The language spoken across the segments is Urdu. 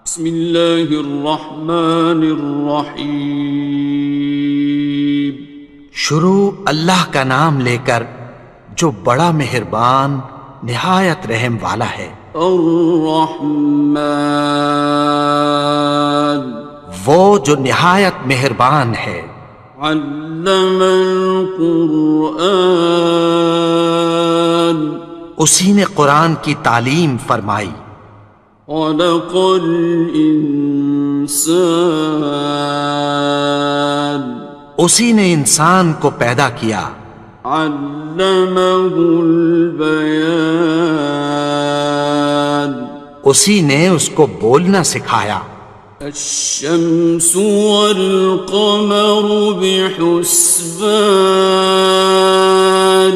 بسم اللہ الرحمن الرحیم۔ شروع اللہ کا نام لے کر جو بڑا مہربان نہایت رحم والا ہے۔ الرحمن، وہ جو نہایت مہربان ہے۔ علم القرآن، اسی نے قرآن کی تعلیم فرمائی۔ خلق الانسان، اسی نے انسان کو پیدا کیا۔ علمہ البیان، اسی نے اس کو بولنا سکھایا۔ الشمس والقمر بحسبان،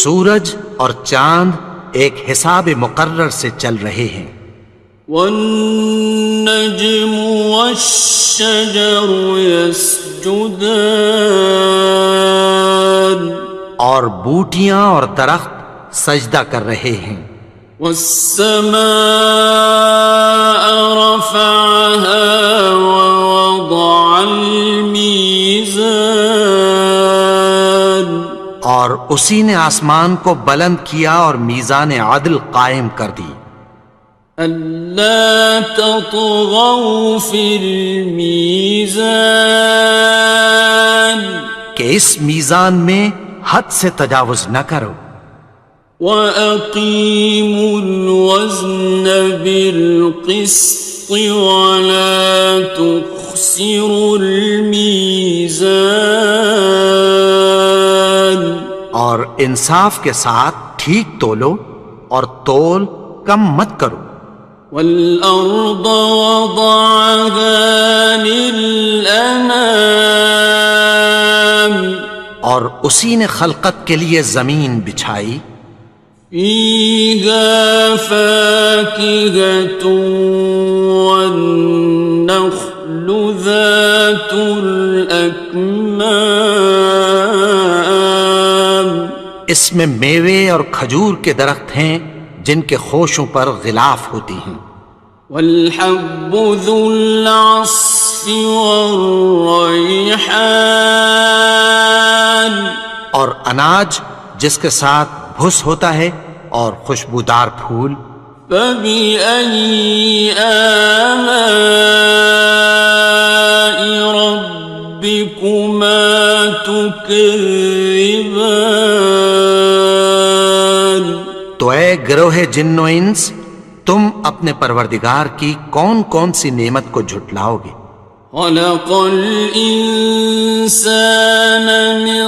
سورج اور چاند ایک حساب مقرر سے چل رہے ہیں۔ والنجم والشجر يسجدان، اور بوٹیاں اور درخت سجدہ کر رہے ہیں۔ والسماء رفعها ووضع الميزان، اور اسی نے آسمان کو بلند کیا اور میزان عدل قائم کر دی۔ ألا تطغوا في الميزان، کہ اس میزان میں حد سے تجاوز نہ کرو۔ وَأَقِيمُوا الْوَزْنَ بِالْقِسْطِ وَلَا تُخْسِرُوا الْمِيزَانَ، اور انصاف کے ساتھ ٹھیک تولو اور تول کم مت کرو۔ وَالْأَرْضَ وَضَعَهَا لِلْأَنَامِ، اور اسی نے خلقت کے لیے زمین بچھائی۔ فِيهَا فَاكِهَةٌ وَالنَّخْلُ ذَاتُ الْأَكْمَامِ، اس میں میوے اور کھجور کے درخت ہیں جن کے خوشوں پر غلاف ہوتی ہیں۔ وَالْحَبُّ ذُو الْعَصْفِ وَالرَّيْحَانِ، اور اناج جس کے ساتھ بھس ہوتا ہے اور خوشبودار پھول۔ فَبِأَيِّ آلَاءِ رَبِّكُمَا تُكَذِّبَانِ، تو اے گروہ جن و انس، تم اپنے پروردگار کی کون کون سی نعمت کو جھٹلاؤ گے؟ خَلَقَ الْإِنسَانَ مِنْ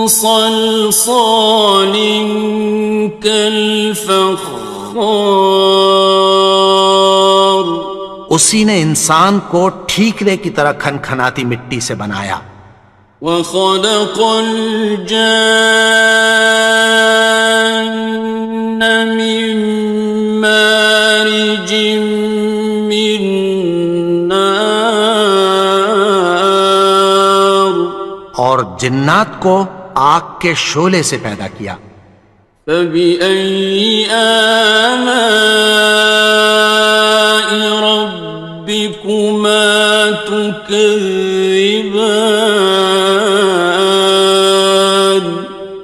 صَلْصَالٍ كَالْفَخَّارِ، اسی نے انسان کو ٹھیکرے کی طرح کھنکھناتی مٹی سے بنایا۔ وَخَلَقَ الْجَانَّ مِن مَّارِجٍ مِّن نَّارٍ، اور جنات کو آگ کے شعلے سے پیدا کیا۔ فَبِأَيِّ آلَاءِ رَبِّكُمَا تُكَذِّبَانِ،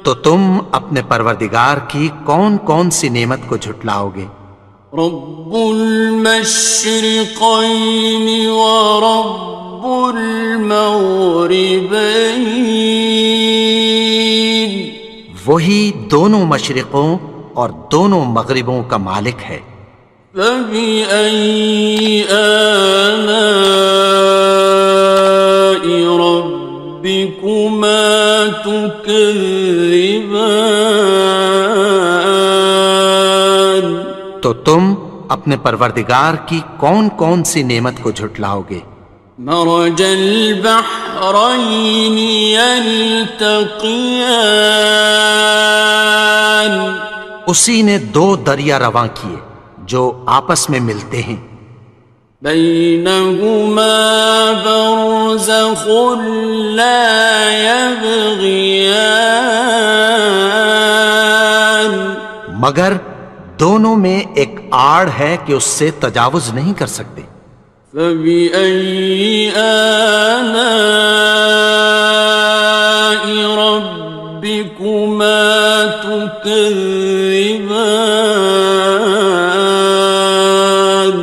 تو تم اپنے پروردگار کی کون کون سی نعمت کو جھٹلاؤ گے؟ رب المشرقین ورب المغربین، وہی دونوں مشرقوں اور دونوں مغربوں کا مالک ہے۔ فَبِأَيِّ آلَاءِ رَبِّكُمَا تُكَذِّبَانِ، تو تم اپنے پروردگار کی کون کون سی نعمت کو جھٹلاؤ گے؟ مرج البحرین یلتقیان، اسی نے دو دریا رواں کیے جو آپس میں ملتے ہیں۔ بینہما برزخ لا یبغیان، مگر دونوں میں ایک آڑ ہے کہ اس سے تجاوز نہیں کر سکتے۔ فبأي آلاء ربكما تكذبان؟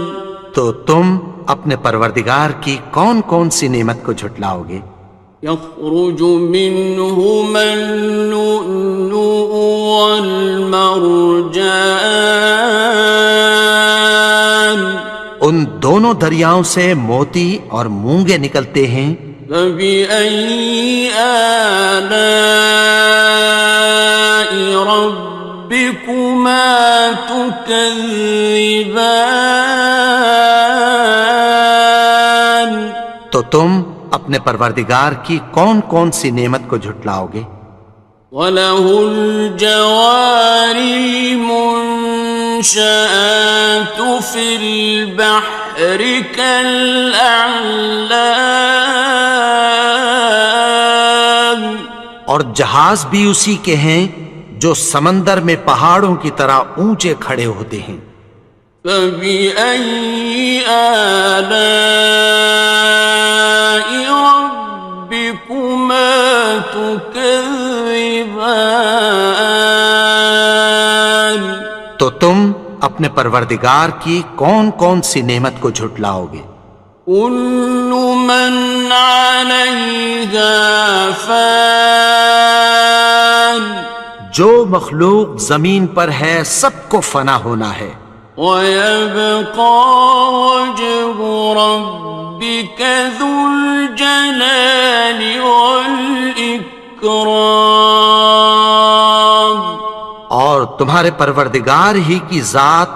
تو تم اپنے پروردگار کی کون کون سی نعمت کو جھٹلاؤ گے؟ يخرج منهما اللؤلؤ والمرجان، ان دونوں دریاؤں سے موتی اور مونگے نکلتے ہیں۔ فبأي آلاء ربكما تكذبان؟ تو تم اپنے پروردگار کی کون کون سی نعمت کو جھٹلاؤ گے؟ وَلَهُ الْجَوَارِ الْمُنشَآتُ فِي الْبَحْرِ كَالْأَعْلَامِ، اور جہاز بھی اسی کے ہیں جو سمندر میں پہاڑوں کی طرح اونچے کھڑے ہوتے ہیں۔ فَبِأَيِّ آلَاءِ رَبِّكُمَا تُكَذِّبَانِ؟ تو تم اپنے پروردگار کی کون کون سی نعمت کو جھٹلاؤ گے؟ كُلُّ مَنْ عَلَيْهَا فَانٍ، جو مخلوق زمین پر ہے سب کو فنا ہونا ہے۔ وَيَبْقَى وَجْهُ رَبِّكَ ذُو الْجَلَالِ وَالْإِكْرَامِ، اور تمہارے پروردگار ہی کی ذات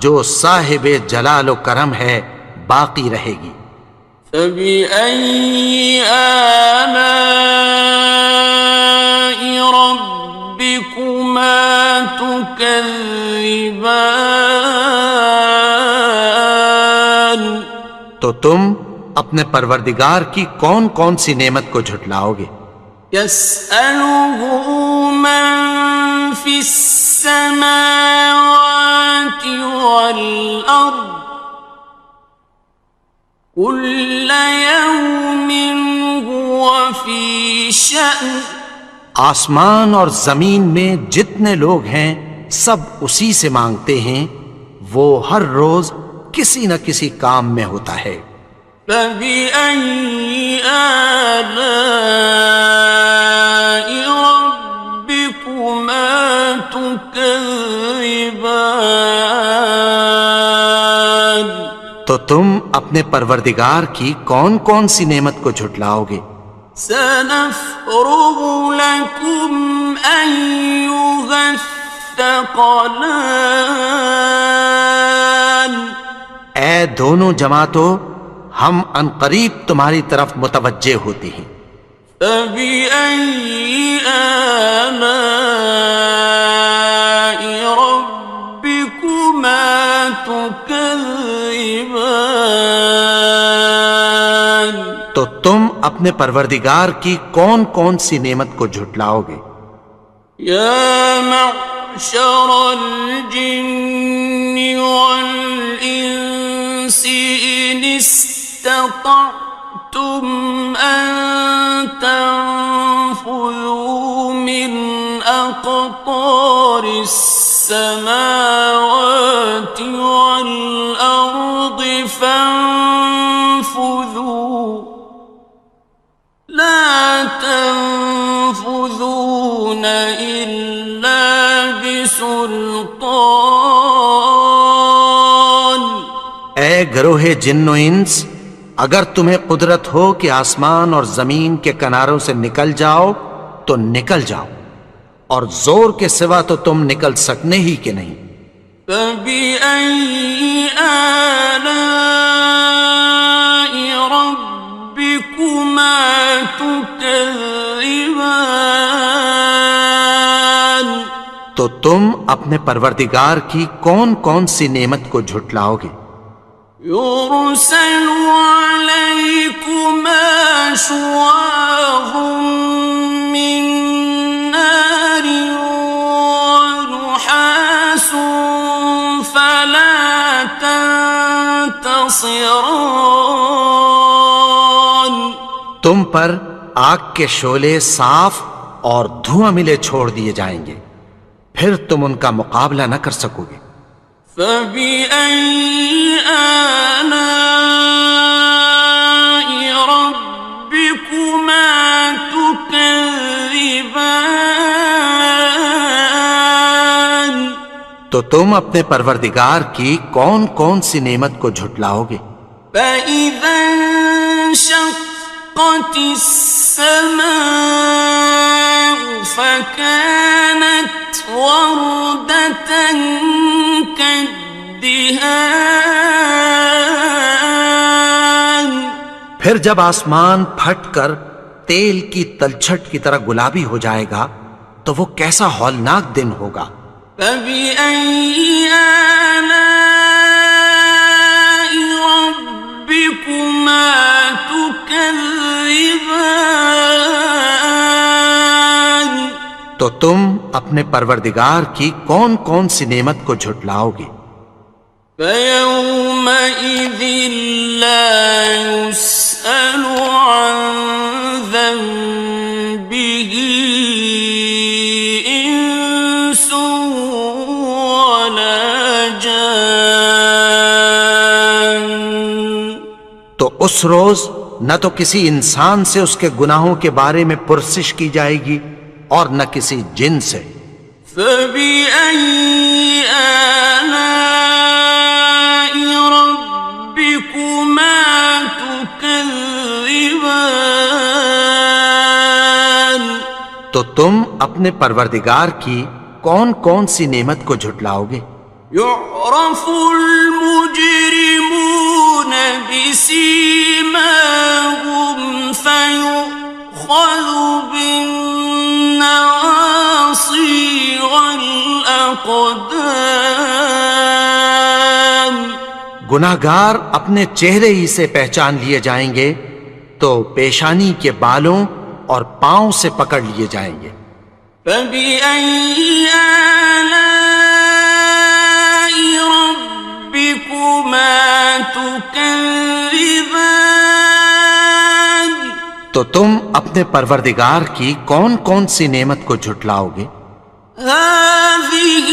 جو صاحب جلال و کرم ہے باقی رہے گی۔ فَبِأَيِّ آلَاءِ رَبِّكُمَا تُكَذِّبَانِ؟ تو تم اپنے پروردگار کی کون کون سی نعمت کو جھٹلاؤ گے؟ يَسْأَلُهُ مَن فِي السَّمَاوَاتِ وَالْأَرْضِ كُلَّ يَوْمٍ هُوَ فِي شَأْنٍ، آسمان اور زمین میں جتنے لوگ ہیں سب اسی سے مانگتے ہیں، وہ ہر روز کسی نہ کسی کام میں ہوتا ہے۔ فَبِأَيِّ آلَاءِ رَبِّكُمَا تُكَذِّبَانِ؟ تو تم اپنے پروردگار کی کون کون سی نعمت کو جھٹلاؤ گے؟ سَنَفْرُغُ لَكُمْ أَيُّهَ الثَّقَلَانِ، اے دونوں جماعتوں، ہم عنقریب تمہاری طرف متوجہ ہوتے ہیں۔ فَبِأَيِّ آلَاءِ رَبِّكُمَا تُكَذِّبَانِ؟ تو تم اپنے پروردگار کی کون کون سی نعمت کو جھٹلاؤ گے؟ يَا مَعْشَرَ الْجِنِّ وَالْإِنسِ إِنِ اسْتَطَعْتُمْ أَن تَنفُذُوا مِنْ أَقْطَارِ السَّمَاوَاتِ وَالْأَرْضِ فَانفُذُوا لَا تَنفُذُونَ إِلَّا بِسُلْطَانٍ۔ اے گروہ جن و انس، اگر تمہیں قدرت ہو کہ آسمان اور زمین کے کناروں سے نکل جاؤ تو نکل جاؤ، اور زور کے سوا تو تم نکل سکنے ہی کہ نہیں۔ فَبِأَيِّ آلَاءِ رَبِّكُمَا تُكَذِّبَانِ؟ تو تم اپنے پروردگار کی کون کون سی نعمت کو جھٹلاؤ گے؟ يُرْسَلُ عَلَيْكُمَا شُوَاظٌ مِّن نَّارٍ وَنُحَاسٌ فَلَا خصران. تم پر آگ کے شعلے صاف اور دھواں ملے چھوڑ دیے جائیں گے، پھر تم ان کا مقابلہ نہ کر سکو گے۔ فبأي آلاء ربكما تكذبان. تو تم اپنے پروردگار کی کون کون سی نعمت کو جھٹلاؤ گے؟ فإذا انشقت السماء فكانت وردة كالدهان. پھر جب آسمان پھٹ کر تیل کی تلچھٹ کی طرح گلابی ہو جائے گا تو وہ کیسا ہولناک دن ہوگا۔ فبأي آلاء ربكما تكذبان. تو تم اپنے پروردگار کی کون کون سی نعمت کو جھٹلاؤ گے؟ فيومئذ لا يسأل عن ذنبه إنس ولا جان. تو اس روز نہ تو کسی انسان سے اس کے گناہوں کے بارے میں پرسش کی جائے گی اور نہ کسی جن سے۔ فبأي آلاء ربكما تكذبان. تو تم اپنے پروردگار کی کون کون سی نعمت کو جھٹلاؤ گے؟ يعرف المجرمون بسيماهم فيؤخذ بالنواصي والأقدام. گناہگار اپنے چہرے ہی سے پہچان لیے جائیں گے تو پیشانی کے بالوں اور پاؤں سے پکڑ لیے جائیں گے۔ فبأي آلاء ربكما تكذبان. تو تم اپنے پروردگار کی کون کون سی نعمت کو جھٹلاؤ گے؟ هذه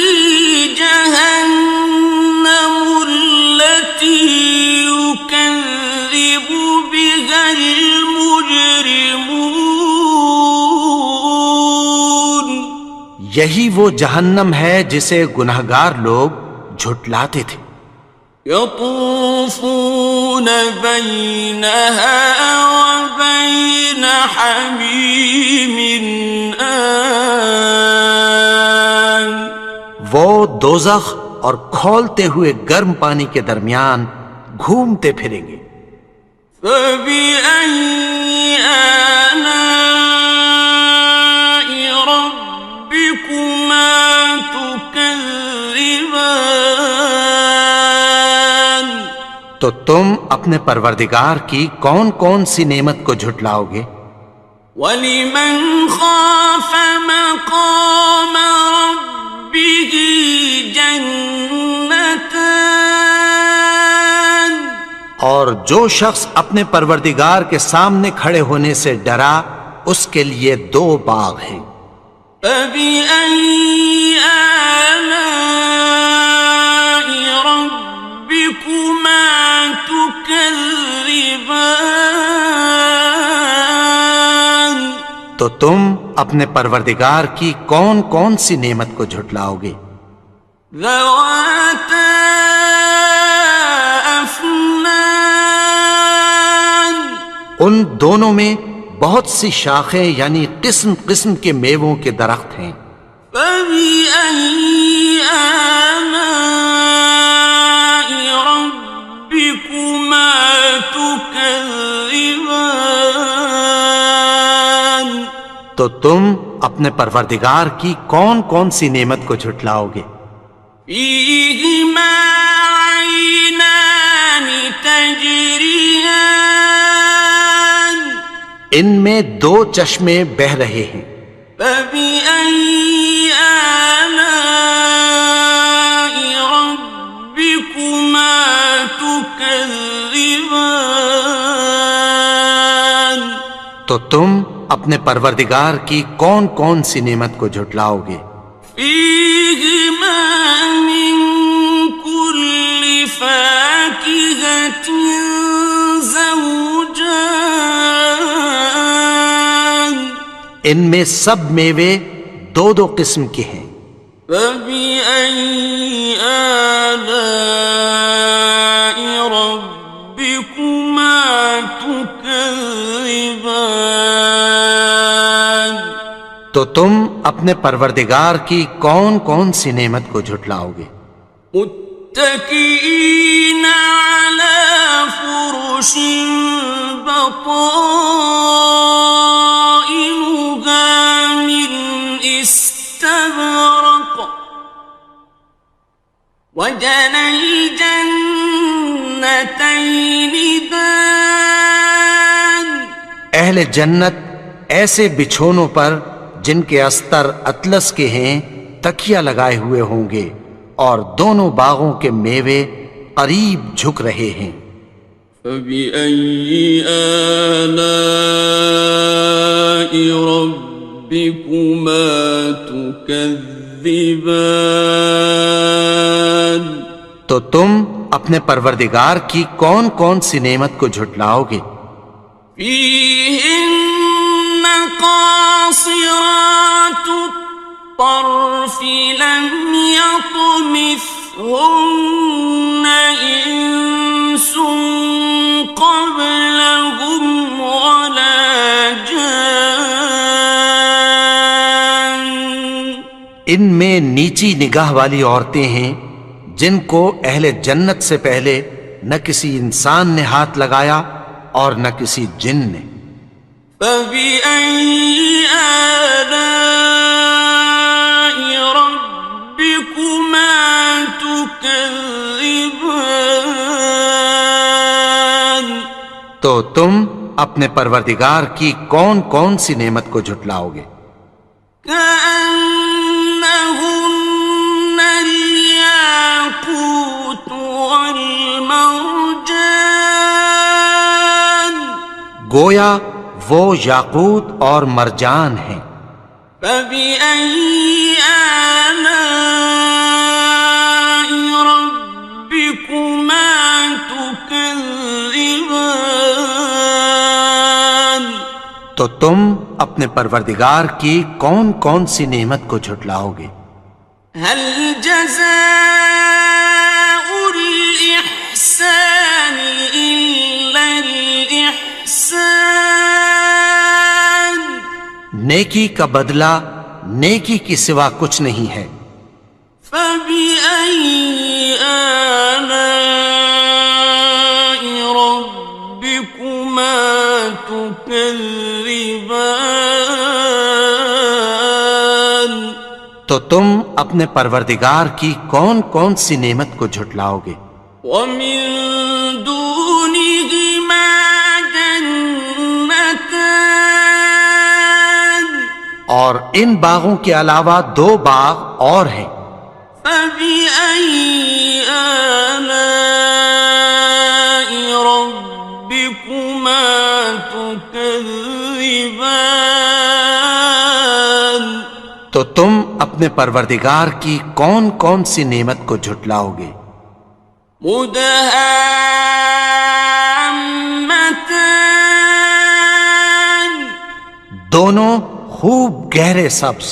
جهنم التي يكذب بها المجرمون. یہی وہ جہنم ہے جسے گناہگار لوگ جھٹلاتے تھے۔ يطوفون بينها وبين حميم آن. وہ دوزخ اور کھولتے ہوئے گرم پانی کے درمیان گھومتے پھریں گے۔ فبأي آلاء ربكما تكذبان. تو تم اپنے پروردگار کی کون کون سی نعمت کو جھٹلاؤ گے؟ وَلِمَنْ خَافَ مَقَامَ رَبِّهِ جَنَّتَانِ. اور جو شخص اپنے پروردگار کے سامنے کھڑے ہونے سے ڈرا اس کے لیے دو باغ ہیں۔ فَبِأَيِّ آلَاءِ رَبِّكُمَا تُكَذِّبَانِ. تو تم اپنے پروردگار کی کون کون سی نعمت کو جھٹلاؤ گے؟ ذَوَاتَا أَفْنَانٍ. ان دونوں میں بہت سی شاخیں یعنی قسم قسم کے میووں کے درخت ہیں۔ فَبِأَيِّ آلَاءِ رَبِّكُمَا تُكَذِّبَانِ. تو تم اپنے پروردگار کی کون کون سی نعمت کو جھٹلاؤ گے؟ فِيهِمَا عَيْنَانِ تَجْرِيَانِ. ان میں دو چشمے بہہ رہے ہیں۔ فَبِأَيِّ آلَاءِ رَبِّكُمَا تُكَذِّبَانِ. تم اپنے پروردگار کی کون کون سی نعمت کو جھٹلاؤ گے؟ فيهما من كل فاكهة زوجان ان میں سب میوے دو دو قسم کے ہیں۔ فبأي آلاء ربكما تكذبان تو تم اپنے پروردگار کی کون کون سی نعمت کو جھٹلاؤ گے؟ متكئين على فرش بطائنها من استبرق وجنى الجنتين دان اہل جنت ایسے بچھونوں پر جن کے استر اطلس کے ہیں تکیہ لگائے ہوئے ہوں گے، اور دونوں باغوں کے میوے قریب جھک رہے ہیں۔ فبأي آلاء ربكما تكذبان تو تم اپنے پروردگار کی کون کون سی نعمت کو جھٹلاؤ گے؟ فيهن قاصرات الطرف لم يطمثهن إنس قبلهم ولا جان ان میں نیچی نگاہ والی عورتیں ہیں جن کو اہل جنت سے پہلے نہ کسی انسان نے ہاتھ لگایا اور نہ کسی جن نے۔ فبأي آلاء ربكما تكذبان تو تم اپنے پروردگار کی کون کون سی نعمت کو جھٹلاؤ گے؟ كأنهن الياقوت والمرجان گویا وہ یاقوت اور مرجان ہیں۔ فبأي آلاء ربكما تكذبان تو تم اپنے پروردگار کی کون کون سی نعمت کو جھٹلاؤ گے؟ هل جزاء الإحسان إلا الإحسان نیکی کا بدلہ نیکی کی سوا کچھ نہیں ہے۔ فبأي آلاء ربكما تكذبان تو تم اپنے پروردگار کی کون کون سی نعمت کو جھٹلاؤ گے؟ ومن دونهما جنتان اور ان باغوں کے علاوہ دو باغ اور ہیں۔ فبأي آلاء ربكما تكذبان تو تم اپنے پروردگار کی کون کون سی نعمت کو جھٹلاؤ گے؟ مدهامتان دونوں خوب گہرے سبز۔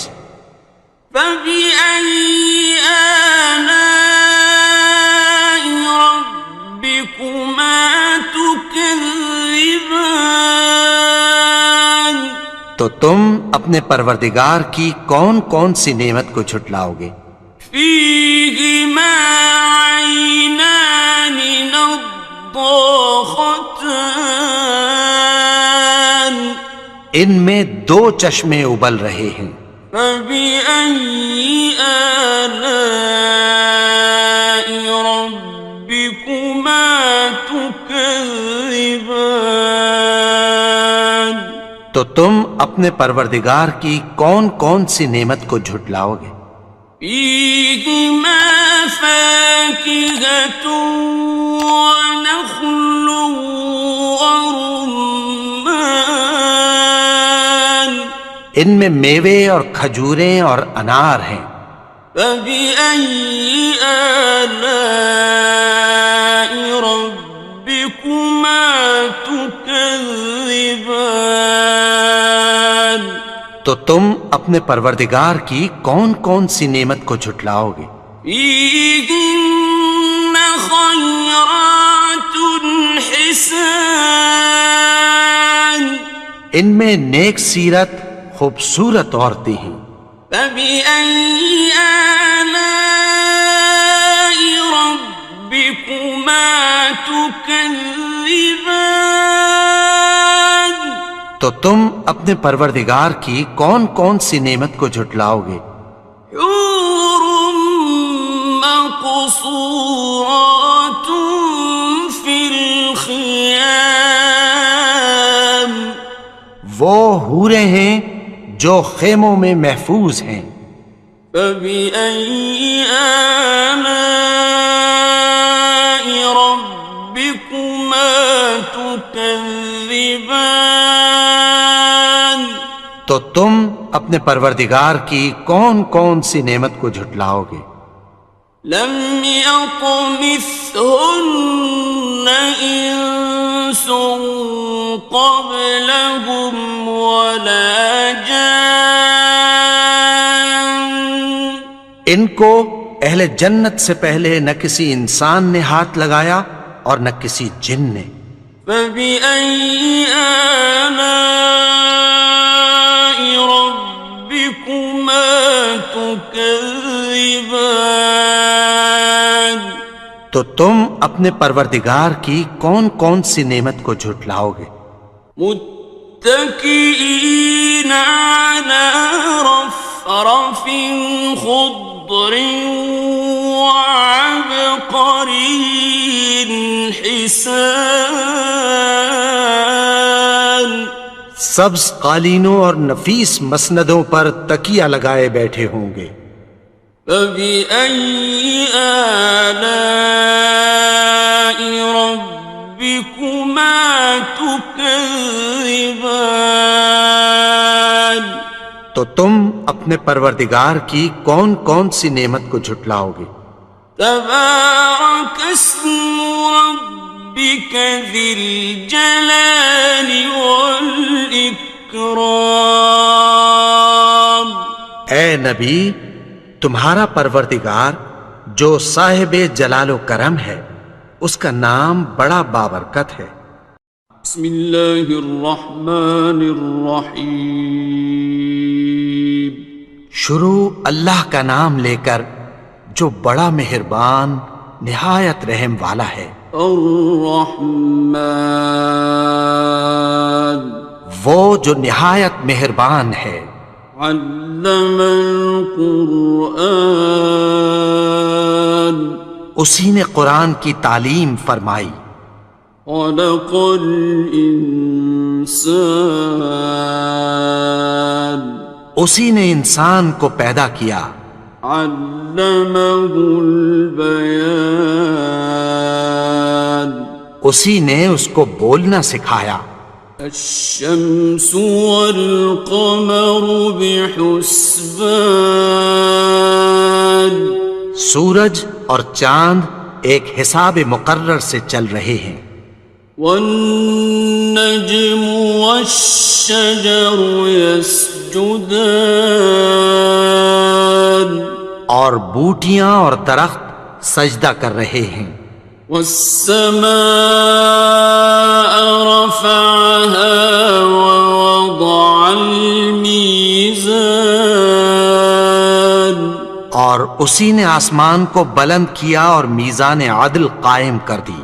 فبأي آلاء ربكما تكذبان تو تم اپنے پروردگار کی کون کون سی نعمت کو جھٹلاؤ گے؟ فيهما عينان نضاختان ان میں دو چشمے ابل رہے ہیں۔ فبأي آلاء ربكما تكذبان تو تم اپنے پروردگار کی کون کون سی نعمت کو جھٹلاؤ گے؟ فيهما فاكهة ونخل ورمان ان میں میوے اور کھجوریں اور انار ہیں۔ فبأي آلاء ربكما تكذبان؟ تو تم اپنے پروردگار کی کون کون سی نعمت کو جھٹلاؤ گے؟ فيهن خيرات حسان، ان میں نیک سیرت خوبصورت عورتیں ہیں۔ فبأي آلاء ربكما تكذبان؟ تو تم اپنے پروردگار کی کون کون سی نعمت کو جھٹلاؤ گے؟ حور مقصورات في الخيام، وہ حوریں ہیں جو خیموں میں محفوظ ہیں۔ فبأي آلاء ربكما تكذبان؟ تو تم اپنے پروردگار کی کون کون سی نعمت کو جھٹلاؤ گے؟ لم يطمثهن إنس قبلهم ولا جان، ان کو اہل جنت سے پہلے نہ کسی انسان نے ہاتھ لگایا اور نہ کسی جن نے۔ فبأي آلاء ربكما تكذبان؟ تو تم اپنے پروردگار کی کون کون سی نعمت کو جھٹلاؤ گے؟ متكئين على رفرف خضر وعبقري حسان، سبز قالینوں اور نفیس مسندوں پر تکیہ لگائے بیٹھے ہوں گے۔ فبأي آلاء ربكما تكذبان؟ تو تم اپنے پروردگار کی کون کون سی نعمت کو جھٹلاؤ گے؟ تبارك اسم ربك ذي الجلال والإكرام۔ اے نبی، تمہارا پروردگار جو صاحب جلال و کرم ہے، اس کا نام بڑا بابرکت ہے۔ بسم اللہ الرحمن الرحیم، شروع اللہ کا نام لے کر جو بڑا مہربان نہایت رحم والا ہے۔ الرحمن، وہ جو نہایت مہربان ہے۔ علم القرآن، اسی نے قرآن کی تعلیم فرمائی۔ خلق الانسان، اسی نے انسان کو پیدا کیا۔ علمہ البیان، اسی نے اس کو بولنا سکھایا۔ الشمس والقمر بحسبان، سورج اور چاند ایک حساب مقرر سے چل رہے ہیں۔ والنجم والشجر يسجدان، اور بوٹیاں اور درخت سجدہ کر رہے ہیں۔ والسماء رفعها ووضع الميزان، اور اسی نے آسمان کو بلند کیا اور میزان عدل قائم کر دی۔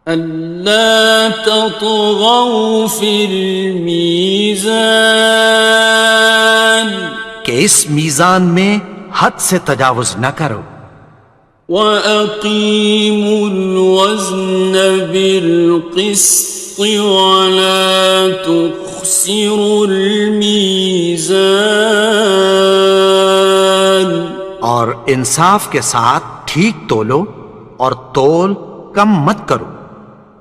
ألا تطغوا في الميزان، کہ اس میزان میں حد سے تجاوز نہ کرو۔ وَأَقِيمُوا الْوَزْنَ بِالْقِسْطِ وَلَا تُخْسِرُوا الْمِيزَانَ، اور انصاف کے ساتھ ٹھیک تولو اور تول کم مت کرو۔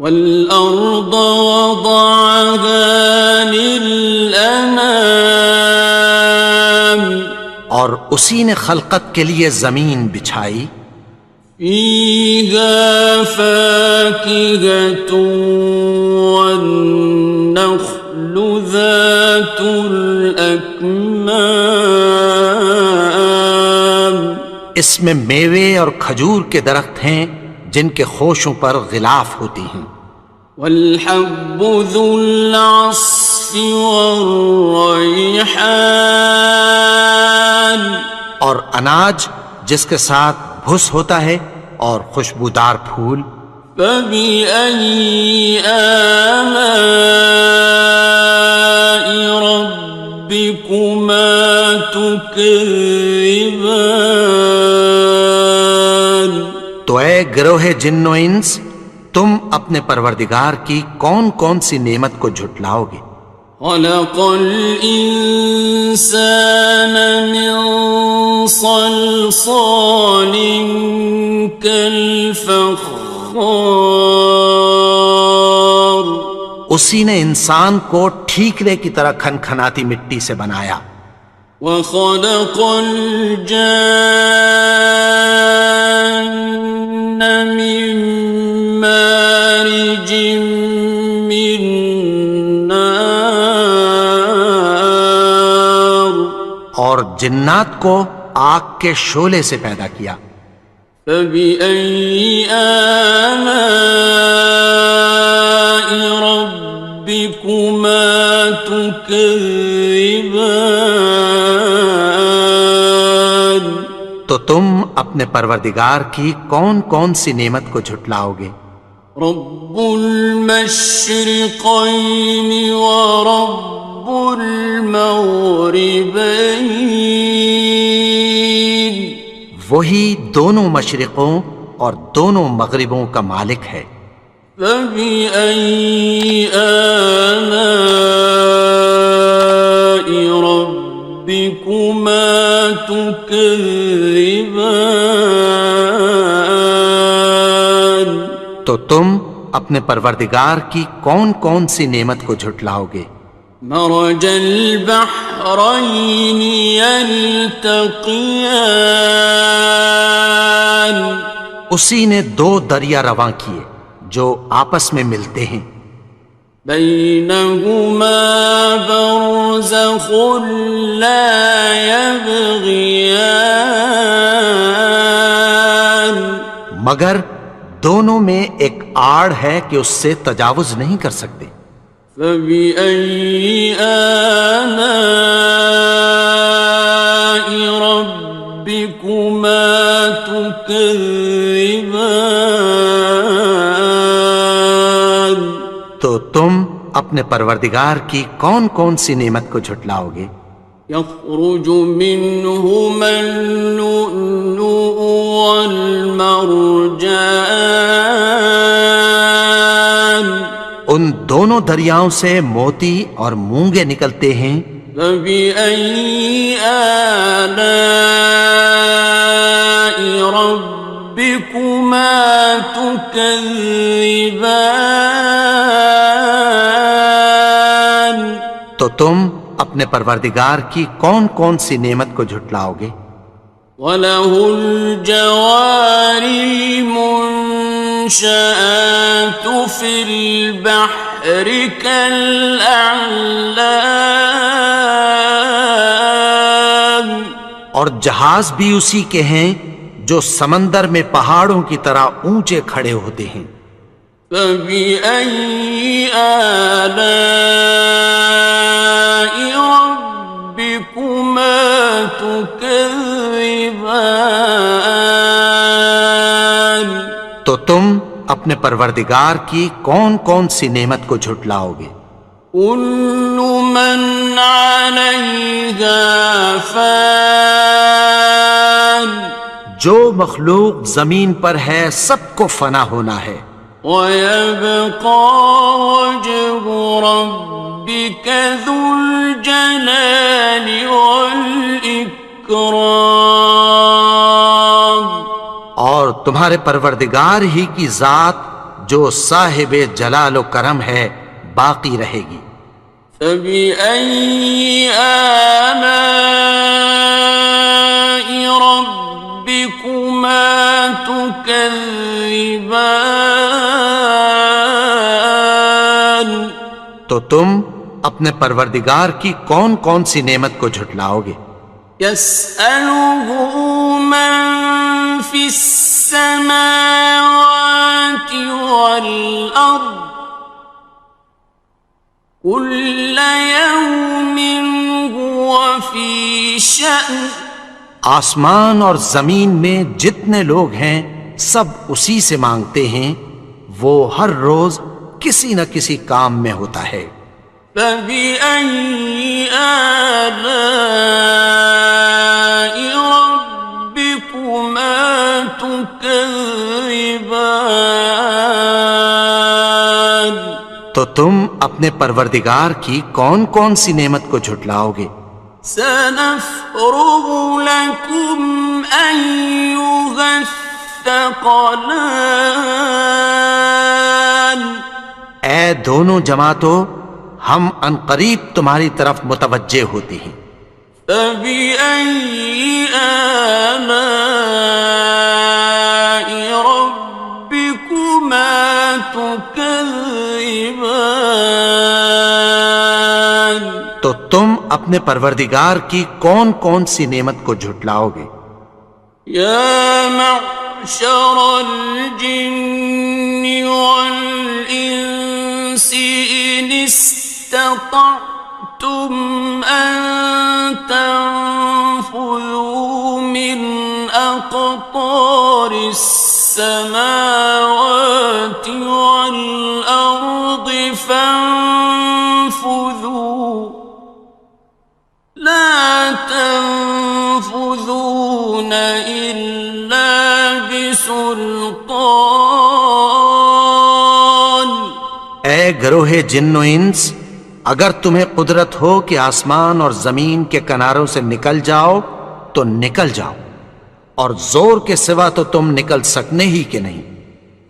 وَالْأَرْضَ وَضَعَهَا لِلْأَنَامِ، اور اسی نے خلقت کے لیے زمین بچھائی، فيها فاكهة والنخل ذات الأكمام، اس میں میوے اور کھجور کے درخت ہیں جن کے خوشوں پر غلاف ہوتی ہیں، والحب ذو العصف والريحان، اور اناج جس کے ساتھ بھس ہوتا ہے اور خوشبودار پھول، فبأي آلاء ربكما تكذبان؟ تو اے گروہ جن و انس، تم اپنے پروردگار کی کون کون سی نعمت کو جھٹلاؤ گے؟ خلق الإنسان من صلصال كالفخار، اسی نے انسان کو ٹھیکرے کی طرح کھنکھناتی مٹی سے بنایا، وخلق الجان من مارج من نار، اور جنات کو آگ کے شعلے سے پیدا کیا، فبأي آلاء ربكما تكذبان؟ تو تم اپنے پروردگار کی کون کون سی نعمت کو جھٹلاؤ گے؟ رب المشرقين ورب المغربين، وہی دونوں مشرقوں اور دونوں مغربوں کا مالک ہے، فبأي آلاء ربكما تكذبان؟ تو تم اپنے پروردگار کی کون کون سی نعمت کو جھٹلاؤ گے؟ مرج البحرين يلتقيان، اسی نے دو دریا رواں کیے جو آپس میں ملتے ہیں، بينهما برزخ لا يبغيان، مگر دونوں میں ایک آڑ ہے کہ اس سے تجاوز نہیں کر سکتے، فبأي آلاء ربكما تكذبان؟ تو تم اپنے پروردگار کی کون کون سی نعمت کو جھٹلاؤ گے؟ يخرج منهما اللؤلؤ والمرجان، ان دونوں دریاؤں سے موتی اور مونگے نکلتے ہیں، فبأي آلاء ربكما تكذبان؟ تو تم اپنے پروردگار کی کون کون سی نعمت کو جھٹلاؤ گے؟ وَلَهُ الْجَوَارِ الْمُنشَآتُ فِي الْبَحْرِ كَالْأَعْلَامِ، اور جہاز بھی اسی کے ہیں جو سمندر میں پہاڑوں کی طرح اونچے کھڑے ہوتے ہیں، فَبِأَيِّ آلَاءِ رَبِّكُمَا تُكَذِّبَانِ؟ تو تم اپنے پروردگار کی کون کون سی نعمت کو جھٹلاؤ گے؟ كُلُّ مَنْ عَلَيْهَا فَانٍ، جو مخلوق زمین پر ہے سب کو فنا ہونا ہے، وَيَبْقَى وَجْهُ رَبِّكَ ذُو الْجَلَالِ وَالْإِكْرَامِ، اور تمہارے پروردگار ہی کی ذات جو صاحب جلال و کرم ہے باقی رہے گی، فبأي آلاء ربكما تكذبان؟ تو تم اپنے پروردگار کی کون کون سی نعمت کو جھٹلاؤ گے؟ يسأله من في السماوات والأرض كل يوم هو في شأن. آسمان اور زمین میں جتنے لوگ ہیں سب اسی سے مانگتے ہیں، وہ ہر روز کسی نہ کسی کام میں ہوتا ہے۔ فبأي آلاء ربكما تكذبان؟ تو تم اپنے پروردگار کی کون کون سی نعمت کو جھٹلاؤ گے؟ سنفرغ لكم أيها الثقلان. اے دونوں جماعتوں، ہم عنقریب تمہاری طرف متوجہ ہوتے ہیں۔ فبأي آلاء ربكما تكذبان؟ تو تم اپنے پروردگار کی کون کون سی نعمت کو جھٹلاؤ گے؟ یا معشر الجن والانس ان استطعتم ان تنفذوا من اقطار السماوات والارض فانفذوا لا تنفذون إلا بسلطان. اے گروہ جن و انس، اگر تمہیں قدرت ہو کہ آسمان اور زمین کے کناروں سے نکل جاؤ تو نکل جاؤ، اور زور کے سوا تو تم نکل سکنے ہی کہ نہیں۔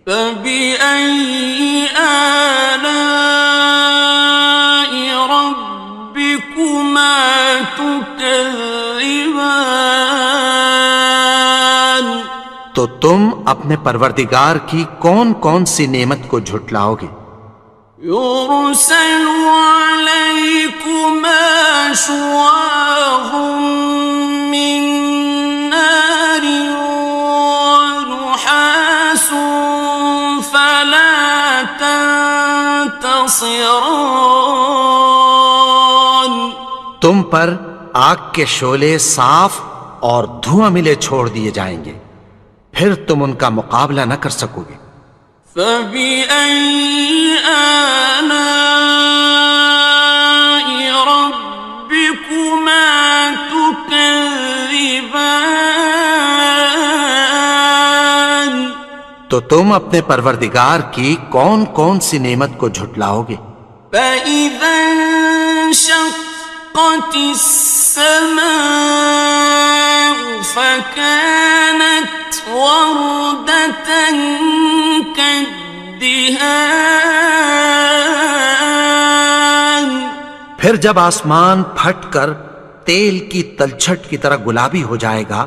فبأي آلاء ربكما تكذبان؟ تو تم اپنے پروردگار کی کون کون سی نعمت کو جھٹلاؤ گے؟ يرسل عليكما شواظ من نار ونحاس فلا تنتصران. تم پر آگ کے شعلے صاف اور دھواں ملے چھوڑ دیے جائیں گے، پھر تم ان کا مقابلہ نہ کر سکو گے۔ فبأي آلاء ربكما تكذبان؟ تو تم اپنے پروردگار کی کون کون سی نعمت کو جھٹلاؤ گے؟ فإذا انشقت السماء فكانت وردة كالدهان. پھر جب آسمان پھٹ کر تیل کی تلچھٹ کی طرح گلابی ہو جائے گا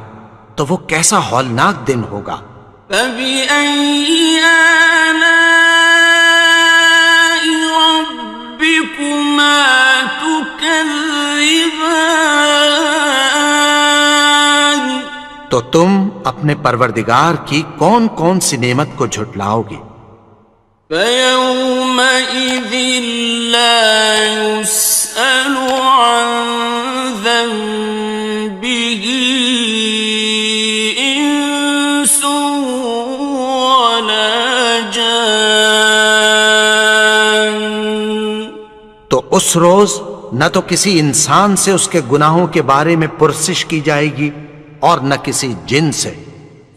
تو وہ کیسا ہولناک دن ہوگا۔ فبأي آلاء ربكما تكذبان؟ تو تم اپنے پروردگار کی کون کون سی نعمت کو جھٹلاؤ گے؟ فيومئذ لا يسأل عن ذنبه إنس ولا جان. تو اس روز نہ تو کسی انسان سے اس کے گناہوں کے بارے میں پرسش کی جائے گی اور نہ کسی جن سے۔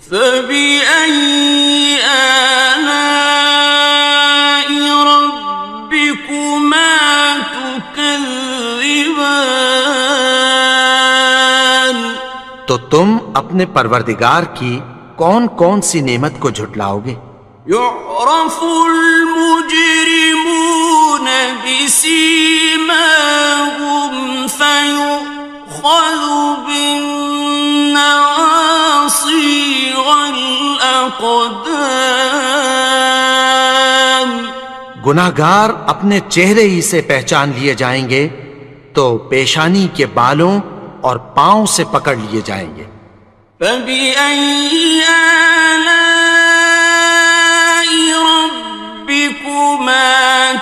فبأي آلاء ربكما تكذبان؟ تو تم اپنے پروردگار کی کون کون سی نعمت کو جھٹلاؤ گے؟ يعرف المجرمون بسيماهم الأقدام گناہگار اپنے چہرے ہی سے پہچان لیے جائیں گے تو پیشانی کے بالوں اور پاؤں سے پکڑ لیے جائیں گے. فبأي آلاء ربكما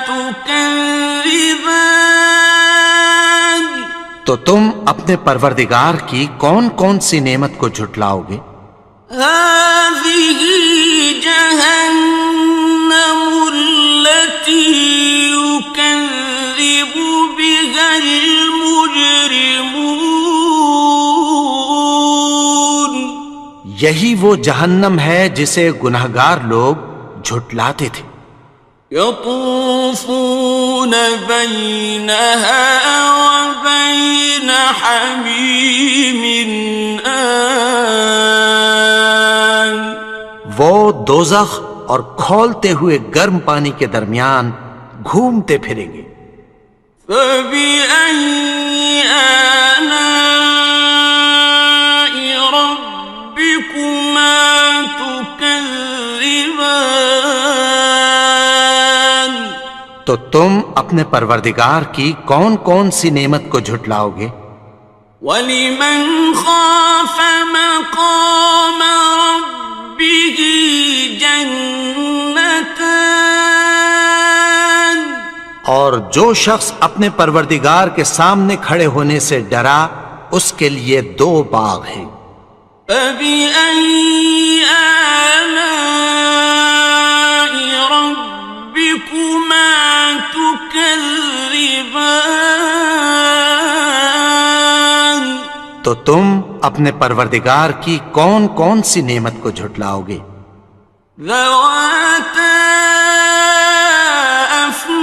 تكذبان تو تم اپنے پروردگار کی کون کون سی نعمت کو جھٹلاؤ گے؟ هذه جهنم التي يكذب بها المجرمون یہی وہ جہنم ہے جسے گناہگار لوگ جھٹلاتے تھے. يطوفون بينها وبين حميم آن وہ دوزخ اور کھولتے ہوئے گرم پانی کے درمیان گھومتے پھریں گے. فبأي آلاء ربكما تكذبان تو تم اپنے پروردگار کی کون کون سی نعمت کو جھٹلاؤ گے؟ وَلِمَنْ خَافَ مَقَامَ رَبِّهِ جَنَّتَانِ اور جو شخص اپنے پروردگار کے سامنے کھڑے ہونے سے ڈرا اس کے لیے 2 باغ ہیں. فَبِأَيِّ آلَاءِ رَبِّكُمَا تُكَذِّبَانِ تو تم اپنے پروردگار کی کون کون سی نعمت کو جھٹلاؤ گے؟ ذَوَاتَا أَفْنَانٍ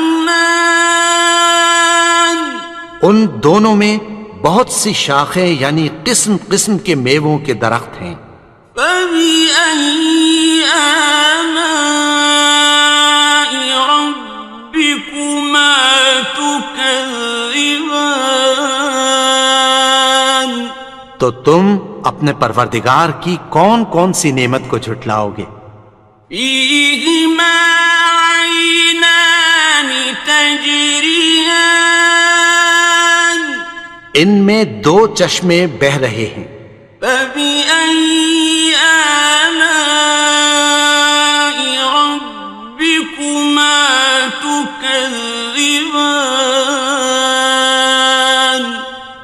ان دونوں میں بہت سی شاخیں یعنی قسم قسم کے میووں کے درخت ہیں. فَبِأَيِّ آلَاءِ رَبِّكُمَا تُكَذِّبَانِ تو تم اپنے پروردگار کی کون کون سی نعمت کو جھٹلاؤ گے؟ فِيهِمَا عَيْنَانِ تَجْرِيَانِ ان میں 2 چشمے بہ رہے ہیں. فَبِأَيِّ آلَاءِ رَبِّكُمَا تُكَذِّبَانِ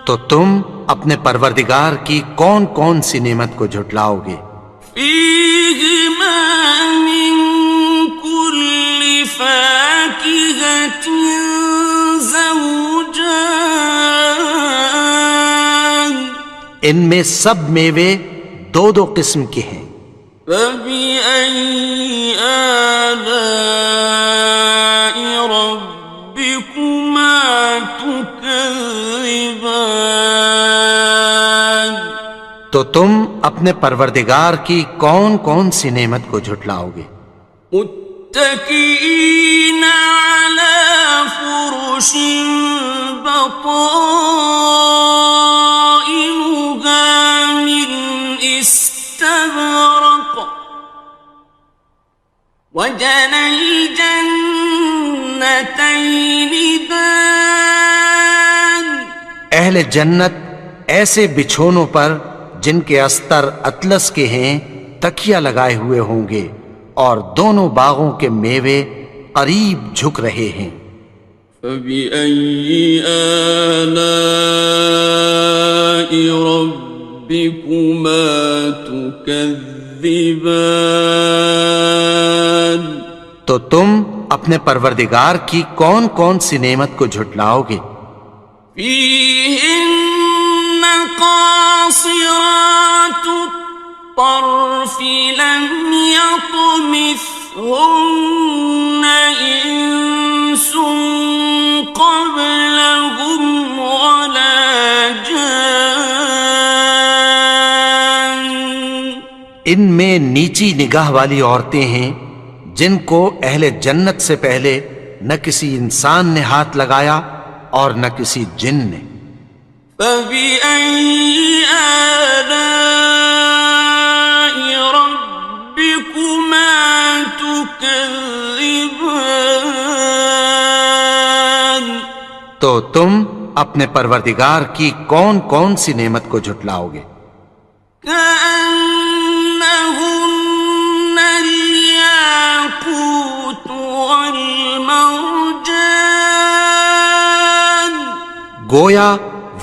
تو تم اپنے پروردگار کی کون کون سی نعمت کو جھٹلاؤ گے؟ فِيهِمَا مِن كُلِّ فَاكِهَةٍ زَوْجَانِ ان میں سب میوے 2 قسم کے ہیں. فَبِأَيِّ آلَاءِ رَبِّكُمَا تُكَذِّبَانِ تو تم اپنے پروردگار کی کون کون سی نعمت کو جھٹلاؤ گے؟ متكئين على فرش بطائنها من استبرق وجنى الجنتين دان اہل جنت ایسے بچھونوں پر جن کے استر اطلس کے ہیں تکیہ لگائے ہوئے ہوں گے اور دونوں باغوں کے میوے قریب جھک رہے ہیں. فَبِأَيِّ آلَاءِ رَبِّكُمَا تُكَذِّبَانِ تو تم اپنے پروردگار کی کون کون سی نعمت کو جھٹلاؤ گے؟ فِيهِنَّ قَاصِرَاتُ الطَّرْفِ لَمْ يَطْمِثْهُنَّ إِنسٌ قَبْلَهُمْ وَلَا جَانٌّ ان میں نیچی نگاہ والی عورتیں ہیں جن کو اہل جنت سے پہلے نہ کسی انسان نے ہاتھ لگایا اور نہ کسی جن نے. فَبِأَيِّ آلَاءِ رَبِّكُمَا تكذبان تو تم اپنے پروردگار کی کون کون سی نعمت کو جھٹلاؤ گے؟ كأنهن الياقوت والمرجان گویا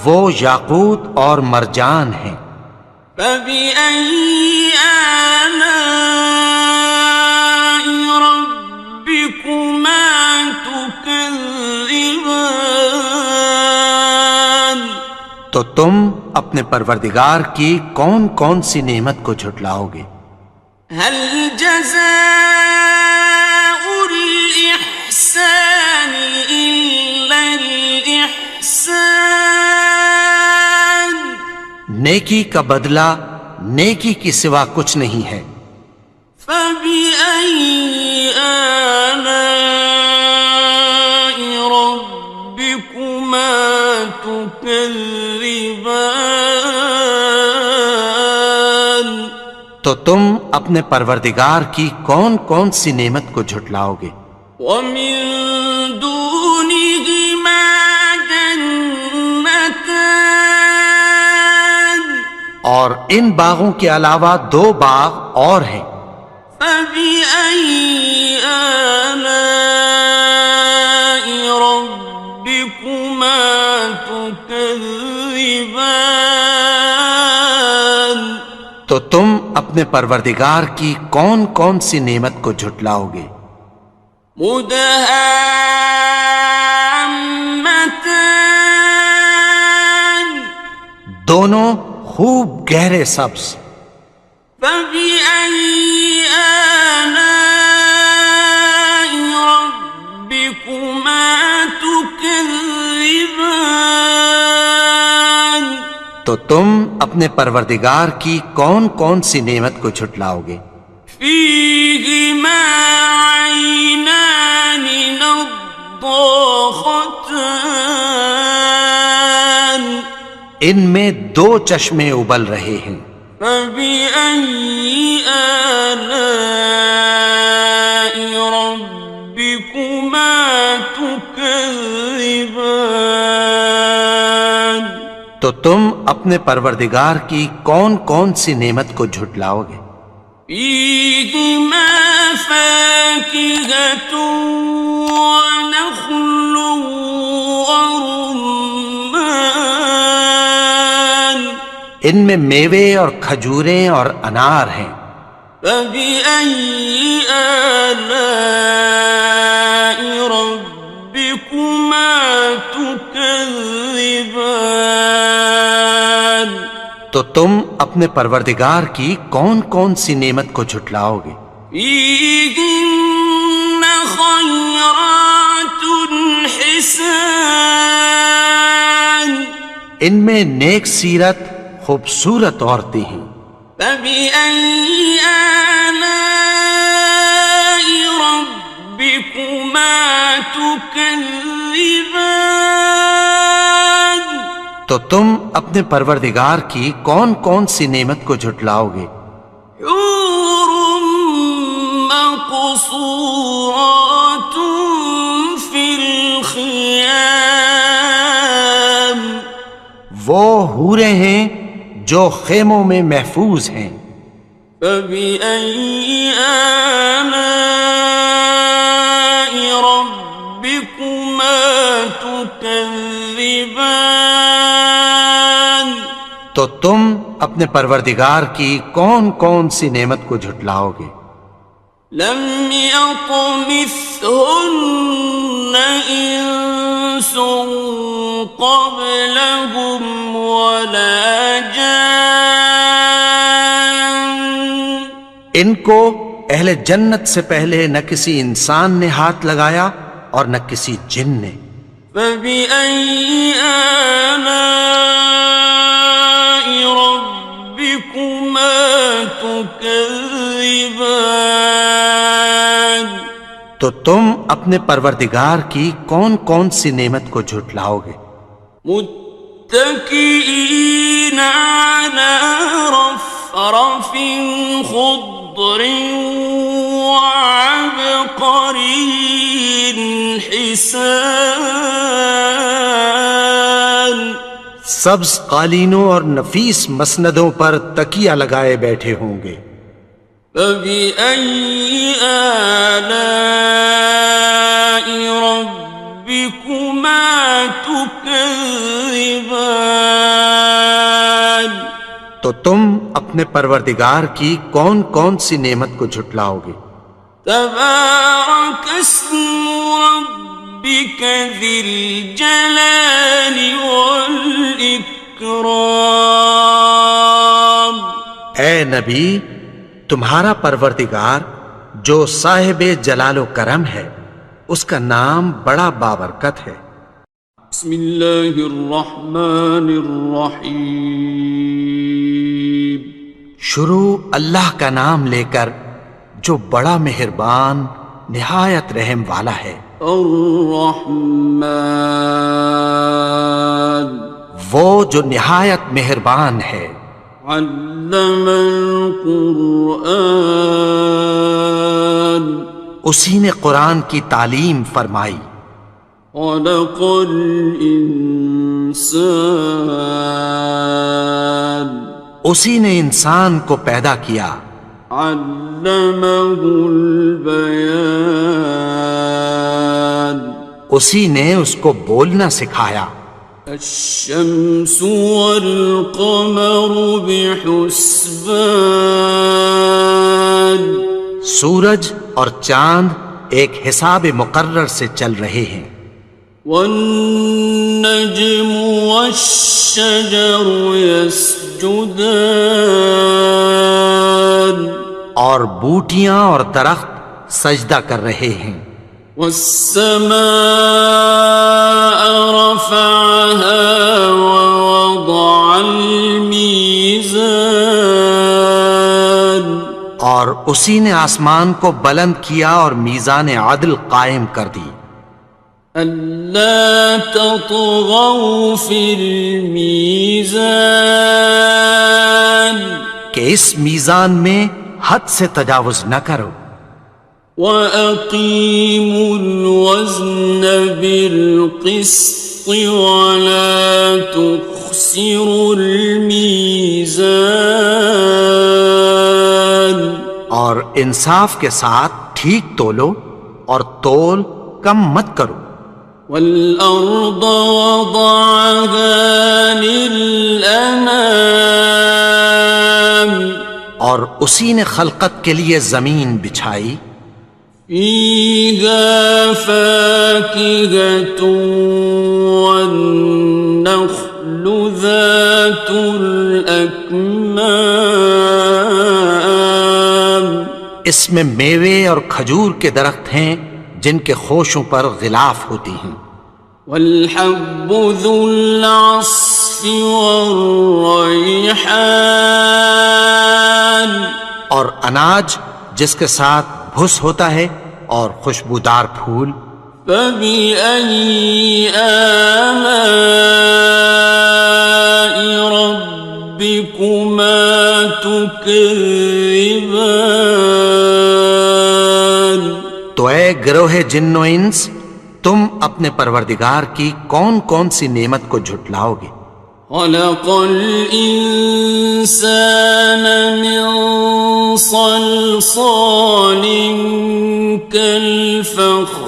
وہ یاقوت اور مرجان ہیں۔ فبأي آلاء ربكما تكذبان تو تم اپنے پروردگار کی کون کون سی نعمت کو جھٹلاؤ گے؟ هل جزاء الإحسان إلا الإحسان نیکی کا بدلہ نیکی کی سوا کچھ نہیں ہے۔ فبأي آلاء ربكما تكذبان تو تم اپنے پروردگار کی کون کون سی نعمت کو جھٹلاؤ گے؟ ومن دونهما جنتان اور ان باغوں کے علاوہ دو باغ اور ہیں۔ فبأي آلاء ربكما تكذبان تو تم اپنے پروردگار کی کون کون سی نعمت کو جھٹلاؤ گے؟ مدهامتان دونوں خوب گہرے سبز۔ فبأي آلاء ربكما تكذبان تو تم اپنے پروردگار کی کون کون سی نعمت کو جھٹلاؤ گے؟ فيهما عينان نضاختان ان میں دو چشمے ابل رہے ہیں۔ فبأي آلاء ربكما تكذبان تو تم اپنے پروردگار کی کون کون سی نعمت کو جھٹلاؤ گے؟ فيهما فاكهة ونخل ورمان ان میں میوے اور کھجوریں اور انار ہیں۔ فبأي آلاء ربكما تكذبان تو تم اپنے پروردگار کی کون کون سی نعمت کو جھٹلاؤ گے؟ فيهن خيرات حسان ان میں نیک سیرت خوبصورت عورتیں ہیں۔ فبأي آلاء ربكما تكذبان تو تم اپنے پروردگار کی کون کون سی نعمت کو جھٹلاؤ گے؟ حور مقصورات في الخيام وہ حوریں ہیں جو خیموں میں محفوظ ہیں۔ فبأي آلاء ربكما تكذبان تو تم اپنے پروردگار کی کون کون سی نعمت کو جھٹلاؤ گے؟ لم يطمثهن إنس قبلهم ولا جان ان کو اہل جنت سے پہلے نہ کسی انسان نے ہاتھ لگایا اور نہ کسی جن نے۔ فبأي آلاء ربكما تكذبان تو تم اپنے پروردگار کی کون کون سی نعمت کو جھٹلاؤ گے؟ متكئين على رفرف خضر وعبقري حسان سبز قالینوں اور نفیس مسندوں پر تکیہ لگائے بیٹھے ہوں گے. فبأي آلاء ربكما تكذبان تو تم اپنے پروردگار کی کون کون سی نعمت کو جھٹلاؤ گے؟ تبارك اسم ربك ذي الجلال والإكرام. اے نبی، تمہارا پروردگار جو صاحب جلال و کرم ہے، اس کا نام بڑا بابرکت ہے. بسم اللہ الرحمن الرحیم. شروع اللہ کا نام لے کر جو بڑا مہربان نہایت رحم والا ہے. الرحمن وہ جو نہایت مہربان ہے. علم القرآن اسی نے قرآن کی تعلیم فرمائی. خلق الانسان اسی نے انسان کو پیدا کیا. علمہ البیان اسی نے اس کو بولنا سکھایا. الشمس والقمر بحسبان سورج اور چاند ایک حساب مقرر سے چل رہے ہیں. والنجم والشجر يسجدان اور بوٹیاں اور درخت سجدہ کر رہے ہیں. والسماء رفعها ووضع الميزان اور اسی نے آسمان کو بلند کیا اور میزان عدل قائم کر دی. ألا تطغوا في الميزان کہ اس میزان میں حد سے تجاوز نہ کرو. وَأَقِيمُوا الْوَزْنَ بِالْقِسْطِ وَلَا تُخْسِرُوا الْمِيزَانَ اور انصاف کے ساتھ ٹھیک تولو اور تول کم مت کرو. وَالْأَرْضَ وَضَعَهَا لِلْأَنَامِ اور اسی نے خلقت کے لیے زمین بچھائی. فِيهَا فَاكِهَةٌ وَالنَّخْلُ ذَاتُ الْأَكْمَامِ اس میں میوے اور کھجور کے درخت ہیں جن کے خوشوں پر غلاف ہوتی ہیں. وَالْحَبُّ ذُو الْعَصْفِ وَالرَّيْحَانِ اور اناج جس کے ساتھ بھس ہوتا ہے اور خوشبودار پھول. فَبِأَيِّ آلَاءِ رَبِّكُمَا تُكَذِّبَانِ تو اے گروہ جن و انس، تم اپنے پروردگار کی کون کون سی نعمت کو جھٹلاؤ گے؟ خلق الإنسان من صلصال كالفخار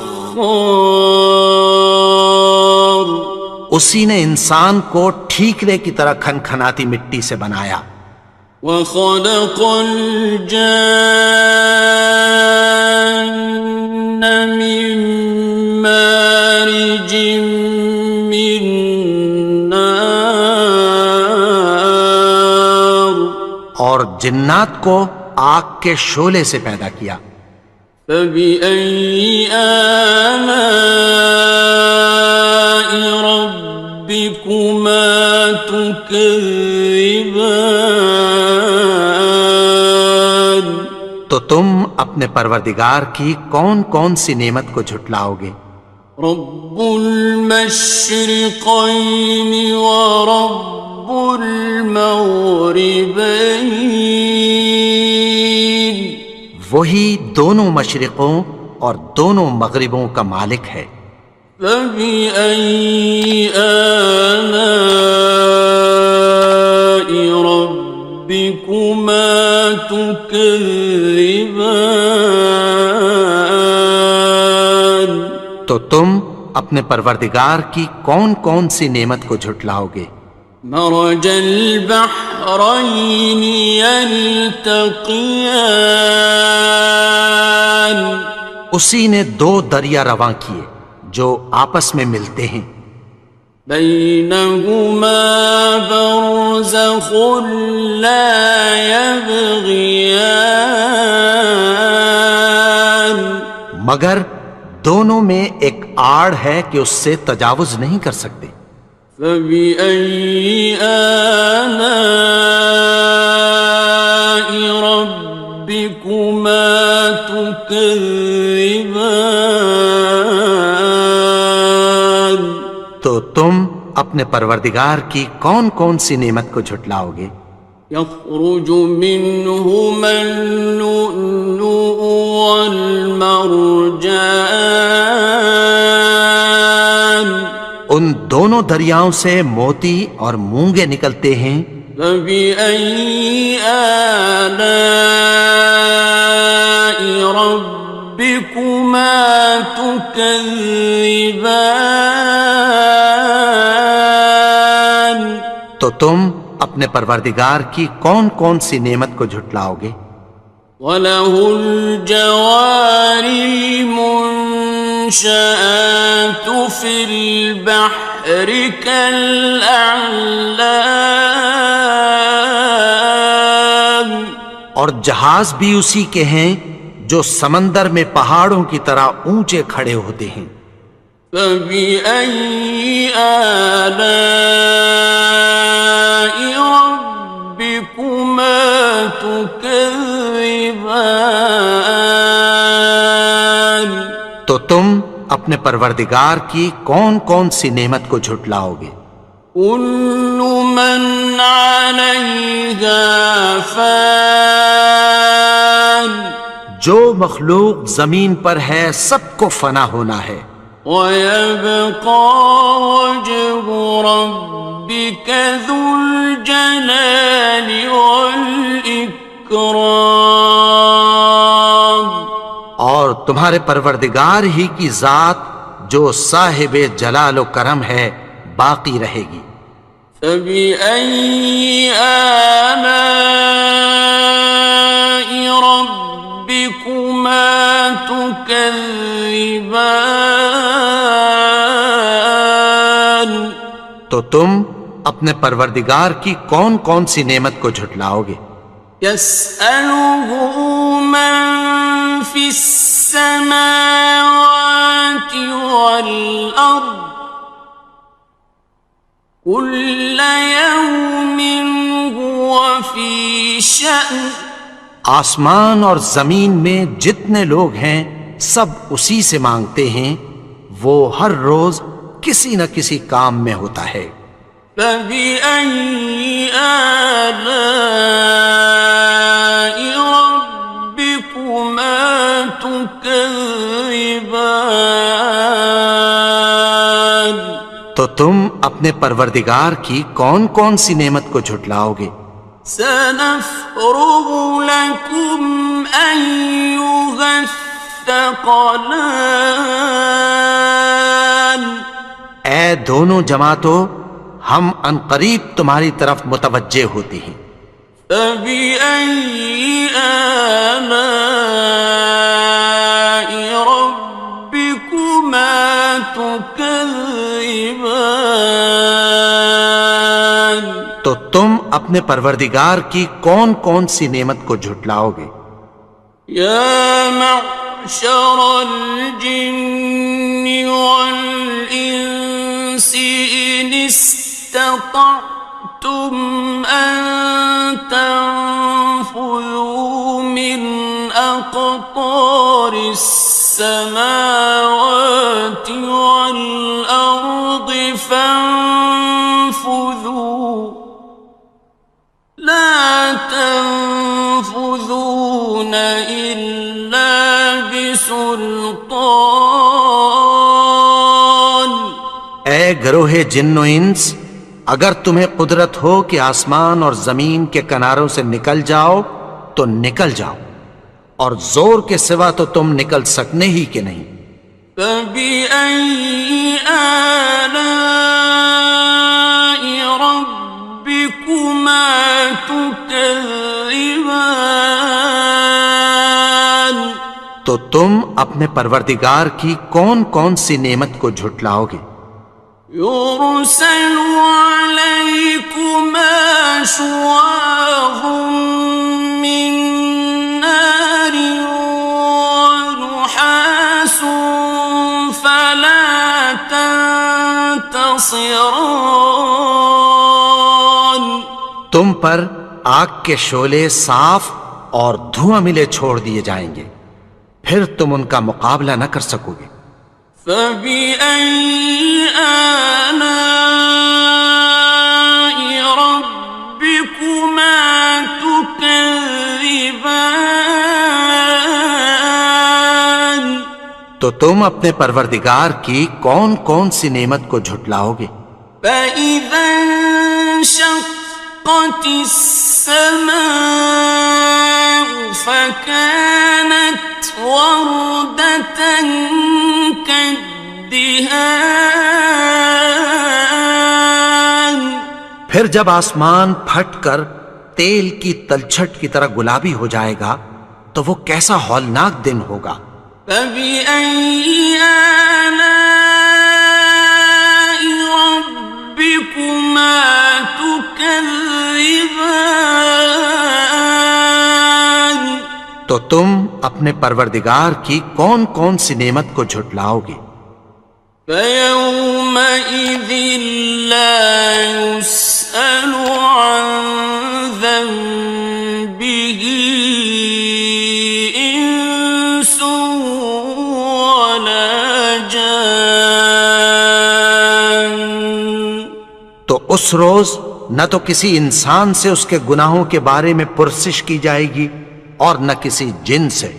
اسی نے انسان کو ٹھیکرے کی طرح کھنکھناتی مٹی سے بنایا. وخلق الجان من مارج من نار اور جنات کو آگ کے شعلے سے پیدا کیا. فبأي آلاء ربكما تكذبان تو تم اپنے پروردگار کی کون کون سی نعمت کو جھٹلاؤ گے؟ رب المشرقين ورب المغربين وہی دونوں مشرقوں اور دونوں مغربوں کا مالک ہے۔ فبأي آلاء ربكما تكذبان؟ تو تم اپنے پروردگار کی کون کون سی نعمت کو جھٹلاؤ گے؟ مرج البحرين يلتقيان، اسی نے دو دریا رواں کیے جو آپس میں ملتے ہیں، بينهما برزخ لا يبغيان، مگر دونوں میں ایک آڑ ہے کہ اس سے تجاوز نہیں کر سکتے۔ فبأي آلاء ربكما تكذبان؟ تو تم اپنے پروردگار کی کون کون سی نعمت کو جھٹلاؤ گے؟ يخرج منهما اللؤلؤ والمرجان، ان دونوں دریاؤں سے موتی اور مونگے نکلتے ہیں۔ فبأي آلاء ربكما تكذبان؟ تو تم اپنے پروردگار کی کون کون سی نعمت کو جھٹلاؤ گے؟ وَلَهُ الْجَوَارِ الْمُنشَآتُ فِي الْبَحْرِ كَالْأَعْلَامِ، اور جہاز بھی اسی کے ہیں جو سمندر میں پہاڑوں کی طرح اونچے کھڑے ہوتے ہیں۔ فَبِأَيِّ آلَاءِ رَبِّكُمَا تُكَذِّبَانِ؟ تو تم اپنے پروردگار کی کون کون سی نعمت کو جھٹلاؤ گے؟ كُلُّ مَنْ عَلَيْهَا فَانٍ، جو مخلوق زمین پر ہے سب کو فنا ہونا ہے، وَيَبْقَى وَجْهُ رَبِّكَ ذُو الْجَلَالِ وَالْإِكْرَامِ، اور تمہارے پروردگار ہی کی ذات جو صاحب جلال و کرم ہے باقی رہے گی۔ فَبِأَيِّ آلَاءِ رَبِّكُمَا تُكَذِّبَانِ؟ تو تم اپنے پروردگار کی کون کون سی نعمت کو جھٹلاؤ گے؟ يَسْأَلُهُ مَن فِي السَّمَاوَاتِ وَالْأَرْضِ كُلَّ يَوْمٍ هُوَ فِي شَأْنٍ، آسمان اور زمین میں جتنے لوگ ہیں سب اسی سے مانگتے ہیں، وہ ہر روز کسی نہ کسی کام میں ہوتا ہے۔ فَبِأَيِّ آلَاءِ رَبِّكُمَا تُكَذِّبَانِ؟ تو تم اپنے پروردگار کی کون کون سی نعمت کو جھٹلاؤ گے؟ سَنَفْرُغُ لَكُمْ أَيُّهَ الثَّقَلَانِ، اے دونوں جماعتوں، ہم عنقریب تمہاری طرف متوجہ ہوتے ہیں۔ فَبِأَيِّ آلَاءِ رَبِّكُمَا تُكَذِّبَانِ؟ تو تم اپنے پروردگار کی کون کون سی نعمت کو جھٹلاؤ گے؟ يَا مَعْشَرَ الْجِنِّ وَالْإِنسِ إِنِ اسْتَطَعْتُمْ أَن تَنفُذُوا مِنْ أَقْطَارِ السَّمَاوَاتِ وَالْأَرْضِ فَانفُذُوا، لَا تَنفُذُونَ إِلَّا سلطان. اے گروہ جن و انس، اگر تمہیں قدرت ہو کہ آسمان اور زمین کے کناروں سے نکل جاؤ تو نکل جاؤ، اور زور کے سوا تو تم نکل سکنے ہی کہ نہیں. فَبِأَيِّ آلَاءِ رَبِّكُمَا تُكَذِّبَانِ. تو تم اپنے پروردگار کی کون کون سی نعمت کو جھٹلاؤ گے؟ يُرْسَلُ عَلَيْكُمَا شُوَاظٌ مِّن نَّارٍ وَنُحَاسٌ فَلَا تَنتَصِرَانِ. تم پر آگ کے شعلے صاف اور دھواں ملے چھوڑ دیے جائیں گے، پھر تم ان کا مقابلہ نہ کر سکو گے. فَبِأَيِّ آلَاءِ رَبِّكُمَا تُكَذِّبَانِ. تو تم اپنے پروردگار کی کون کون سی نعمت کو جھٹلاؤ گے؟ فَإِذَا انشَقَّتِ السَّمَاءُ فَكَانَتْ وَرْدَةً كَالدِّهَانِ. پھر جب آسمان پھٹ کر تیل کی تلچھٹ کی طرح گلابی ہو جائے گا تو وہ کیسا ہولناک دن ہوگا. فَبِأَيِّ آلَاءِ رَبِّكُمَا تُكَذِّبَانِ. تو تم اپنے پروردگار کی کون کون سی نعمت کو جھٹلاؤ گے؟ فَيَوْمَئِذٍ لَا يُسْأَلُ عَنْ ذَنبِهِ إِنسٌ وَلَا جَانٌ. تو اس روز نہ تو کسی انسان سے اس کے گناہوں کے بارے میں پرسش کی جائے گی اور نہ کسی جن سے.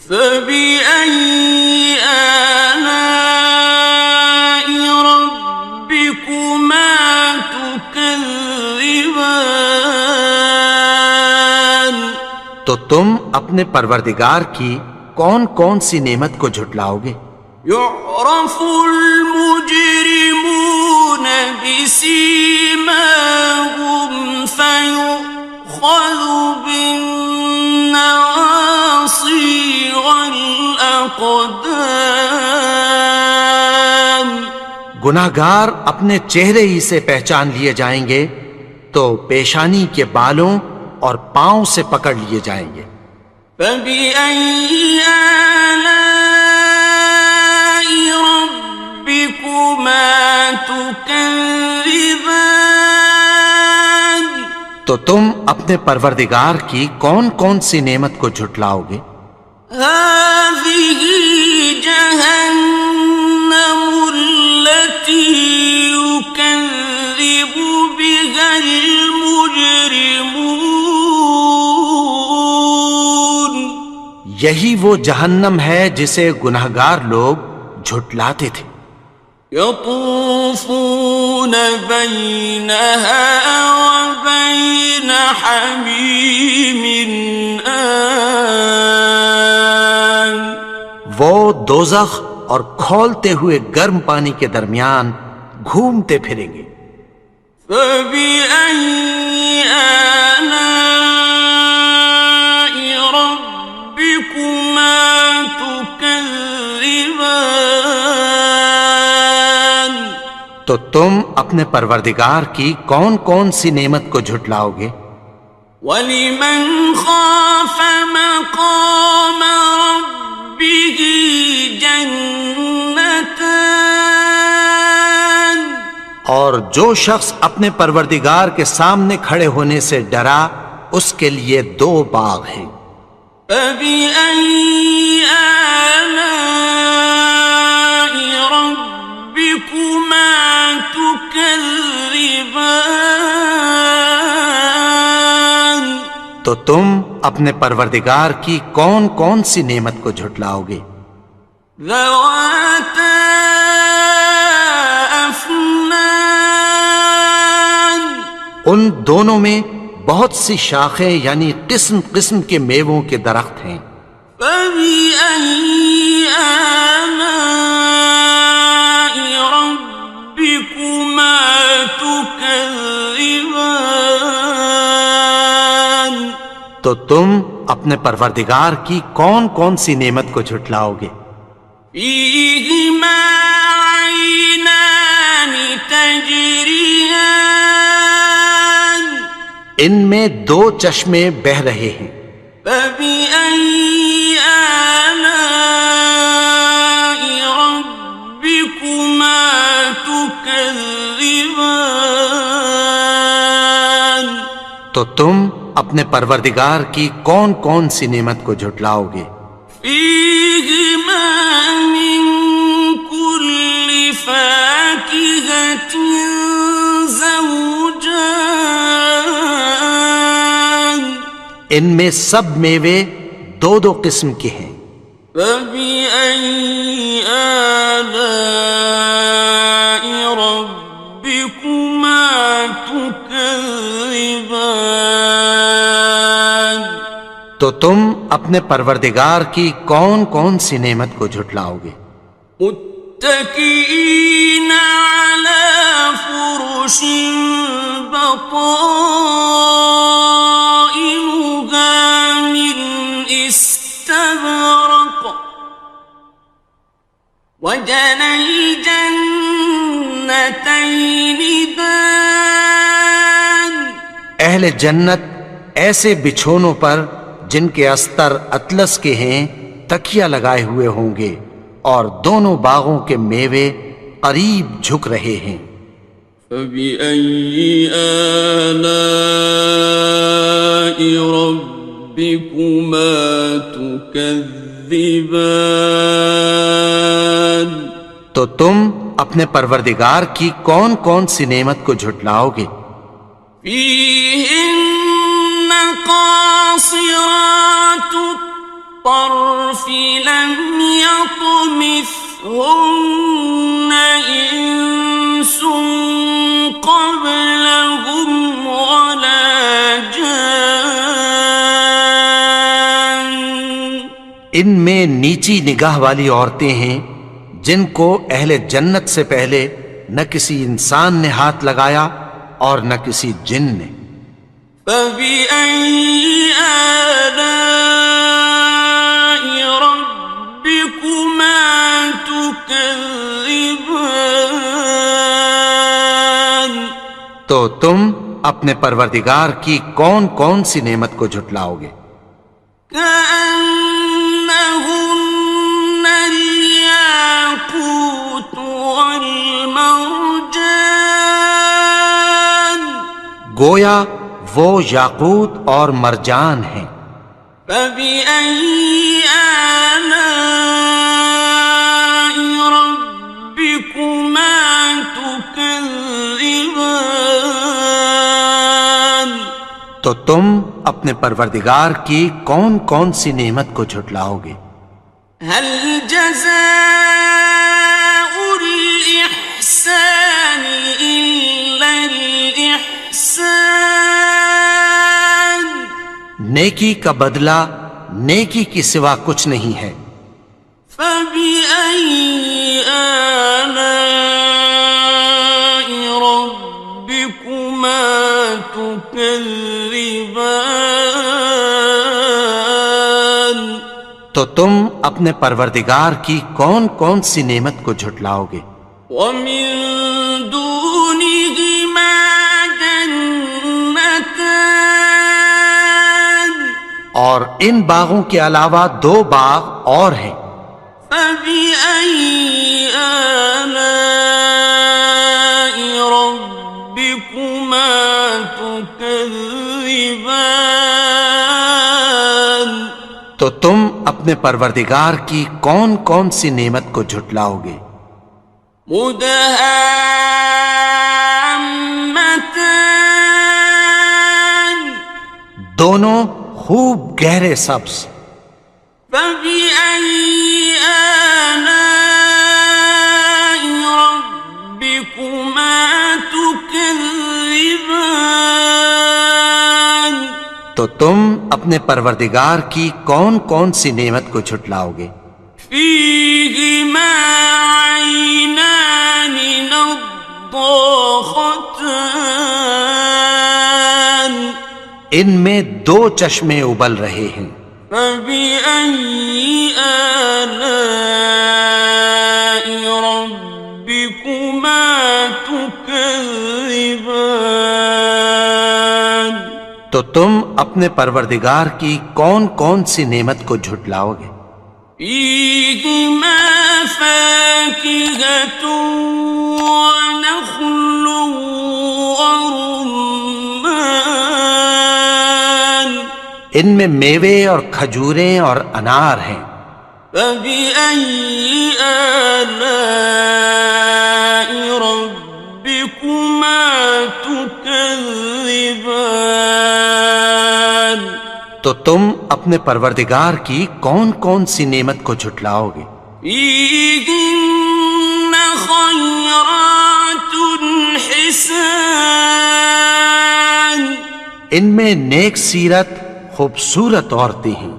فَبِأَيِّ آلَاءِ رَبِّكُمَا تُكَذِّبَانِ. تو تم اپنے پروردگار کی کون کون سی نعمت کو جھٹلاؤ گے؟ يُعْرَفُ الْمُجْرِمُونَ بِسِيمَاهُمْ فَيُؤْخَذُ بِالنَّوَاصِي وَالْأَقْدَامِ. گناہگار اپنے چہرے ہی سے پہچان لیے جائیں گے تو پیشانی کے بالوں اور پاؤں سے پکڑ لیے جائیں گے. فَبِأَيِّ آلَاءِ رَبِّكُمَا تُكَذِّبَانِ. تو تم اپنے پروردگار کی کون کون سی نعمت کو جھٹلاؤ گے؟ هَٰذِهِ جَهَنَّمُ الَّتِي يُكَذِّبُ بِهَا الْمُجْرِمُونَ. یہی وہ جہنم ہے جسے گناہگار لوگ جھٹلاتے تھے. يَطُوفُونَ بَيْنَهَا وَبَيْنَ حَمِيمٍ آنٍ. وہ دوزخ اور کھولتے ہوئے گرم پانی کے درمیان گھومتے پھریں گے. فَبِأَيِّ آلَاءِ رَبِّكُمَا تُكَذِّبَانِ. تو تم اپنے پروردگار کی کون کون سی نعمت کو جھٹلاؤ گے؟ وَلِمَنْ خَافَ مَقَامَ رَبِّهِ جَنَّتَانِ. اور جو شخص اپنے پروردگار کے سامنے کھڑے ہونے سے ڈرا اس کے لیے 2 باغ ہیں. فَبِأَيِّ آلَاءِ رَبِّكُمَا تُكَذِّبَانِ. تو تم اپنے پروردگار کی کون کون سی نعمت کو جھٹلاؤ گے؟ ذواتا افنان ان دونوں میں بہت سی شاخیں یعنی قسم قسم کے میووں کے درخت ہیں. فبأي آلاء ربكما تكذبان تو تم اپنے پروردگار کی کون کون سی نعمت کو جھٹلاؤ گے؟ فيهما عينان تجريان ان میں دو چشمے بہہ رہے ہیں. فبأي آلاء ربكما تكذبان تو تم اپنے پروردگار کی کون کون سی نعمت کو جھٹلاؤ گے؟ فيهما من كل فاكهة زوجان ان میں سب میوے دو دو قسم کے ہیں. فبأي آلاء ربكما تكذبان تو تم اپنے پروردگار کی کون کون سی نعمت کو جھٹلاؤ گے؟ متكئين على فرش بطائنها من استبرق وجنى الجنتين دان اہل جنت ایسے بچھونوں پر جن کے استر اطلس کے ہیں تکیہ لگائے ہوئے ہوں گے اور دونوں باغوں کے میوے قریب جھک رہے ہیں. فبأي آلاء ربكما تكذبان تو تم اپنے پروردگار کی کون کون سی نعمت کو جھٹلاؤ گے؟ فيهن قاصرات الطرف لم يطمثهن إنس قبلهم ولا جان ان میں نیچی نگاہ والی عورتیں ہیں جن کو اہل جنت سے پہلے نہ کسی انسان نے ہاتھ لگایا اور نہ کسی جن نے. فبأي آلاء ربكما تكذبان تو تم اپنے پروردگار کی کون کون سی نعمت کو جھٹلاؤ گے؟ كأنهن الياقوت والمرجان گویا وہ یاقوت اور مرجان ہیں. فبأي آلاء ربكما تكذبان تو تم اپنے پروردگار کی کون کون سی نعمت کو جھٹلاؤ گے؟ هل جزاء الإحسان إلا الإحسان نیکی کا بدلہ نیکی کی سوا کچھ نہیں ہے. فبأي آلاء ربكما تكذبان تو تم اپنے پروردگار کی کون کون سی نعمت کو جھٹلاؤ گے؟ ومن دونهما جنتان اور ان باغوں کے علاوہ دو باغ اور ہیں. فبأي آلاء ربكما تكذبان تو تم اپنے پروردگار کی کون کون سی نعمت کو جھٹلاؤ گے؟ مدهامتان دونوں خوب گہرے سبز. فبأي آلاء تو تم اپنے پروردگار کی کون کون سی نعمت کو جھٹلاؤ گے؟ فيهما عينان نضاختان ان میں دو چشمے ابل رہے ہیں، فبأي آلاء ربكما تكذبان تو تم اپنے پروردگار کی کون کون سی نعمت کو جھٹلاؤ گے؟ فيهما فاكهة ونخل ورمان ان میں میوے اور کھجوریں اور انار ہیں، فبأي آلاء ربكما تكذبان تو تم اپنے پروردگار کی کون کون سی نعمت کو جھٹلاؤ گے؟ فيهن خيرات حسان ان میں نیک سیرت خوبصورت عورتیں ہیں،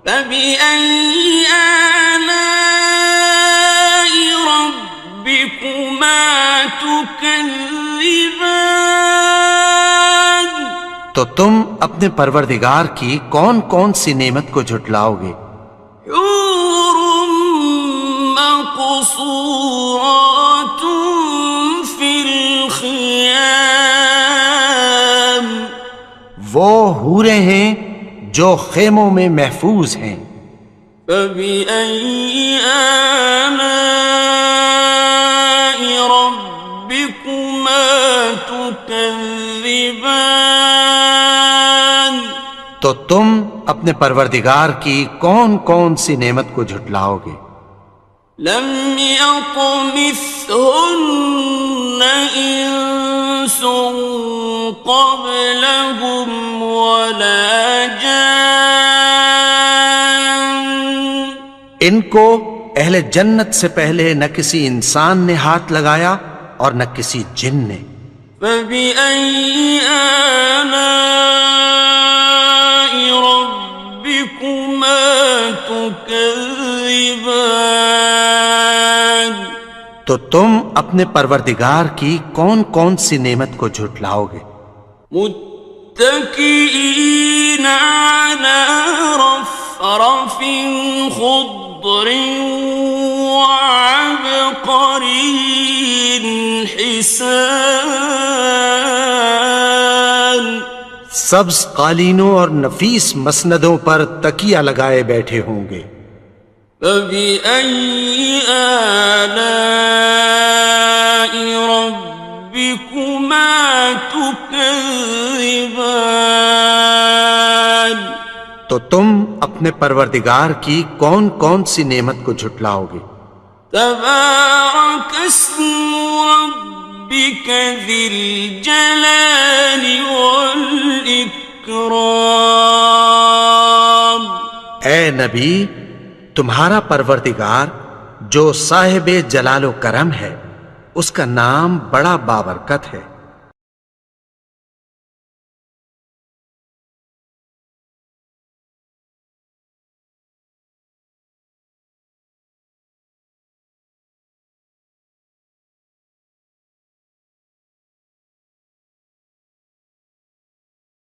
فبأي آلاء ربكما تكذبان تو تم اپنے پروردگار کی کون کون سی نعمت کو جھٹلاؤ گے؟ حور مقصورات في الخيام وہ حوریں ہیں جو خیموں میں محفوظ ہیں، فبأي آلاء ربكما تكذبان تو تم اپنے پروردگار کی کون کون سی نعمت کو جھٹلاؤ گے؟ لم يطمثهن إنس قبلهم ولا جان ان کو اہل جنت سے پہلے نہ کسی انسان نے ہاتھ لگایا اور نہ کسی جن نے، فبأي آلاء ربكما تكذبان تو تم اپنے پروردگار کی کون کون سی نعمت کو جھٹلاؤ گے؟ متكئين على رفرف خضر وعبقري حسان سبز قالینوں اور نفیس مسندوں پر تکیہ لگائے بیٹھے ہوں گے، فبأي آلاء ربكما تكذبان تو تم اپنے پروردگار کی کون کون سی نعمت کو جھٹلاؤ گے؟ تبارك اسم ربك ذي الجلال والإكرام اے نبی، تمہارا پروردگار جو صاحب جلال و کرم ہے، اس کا نام بڑا بابرکت ہے۔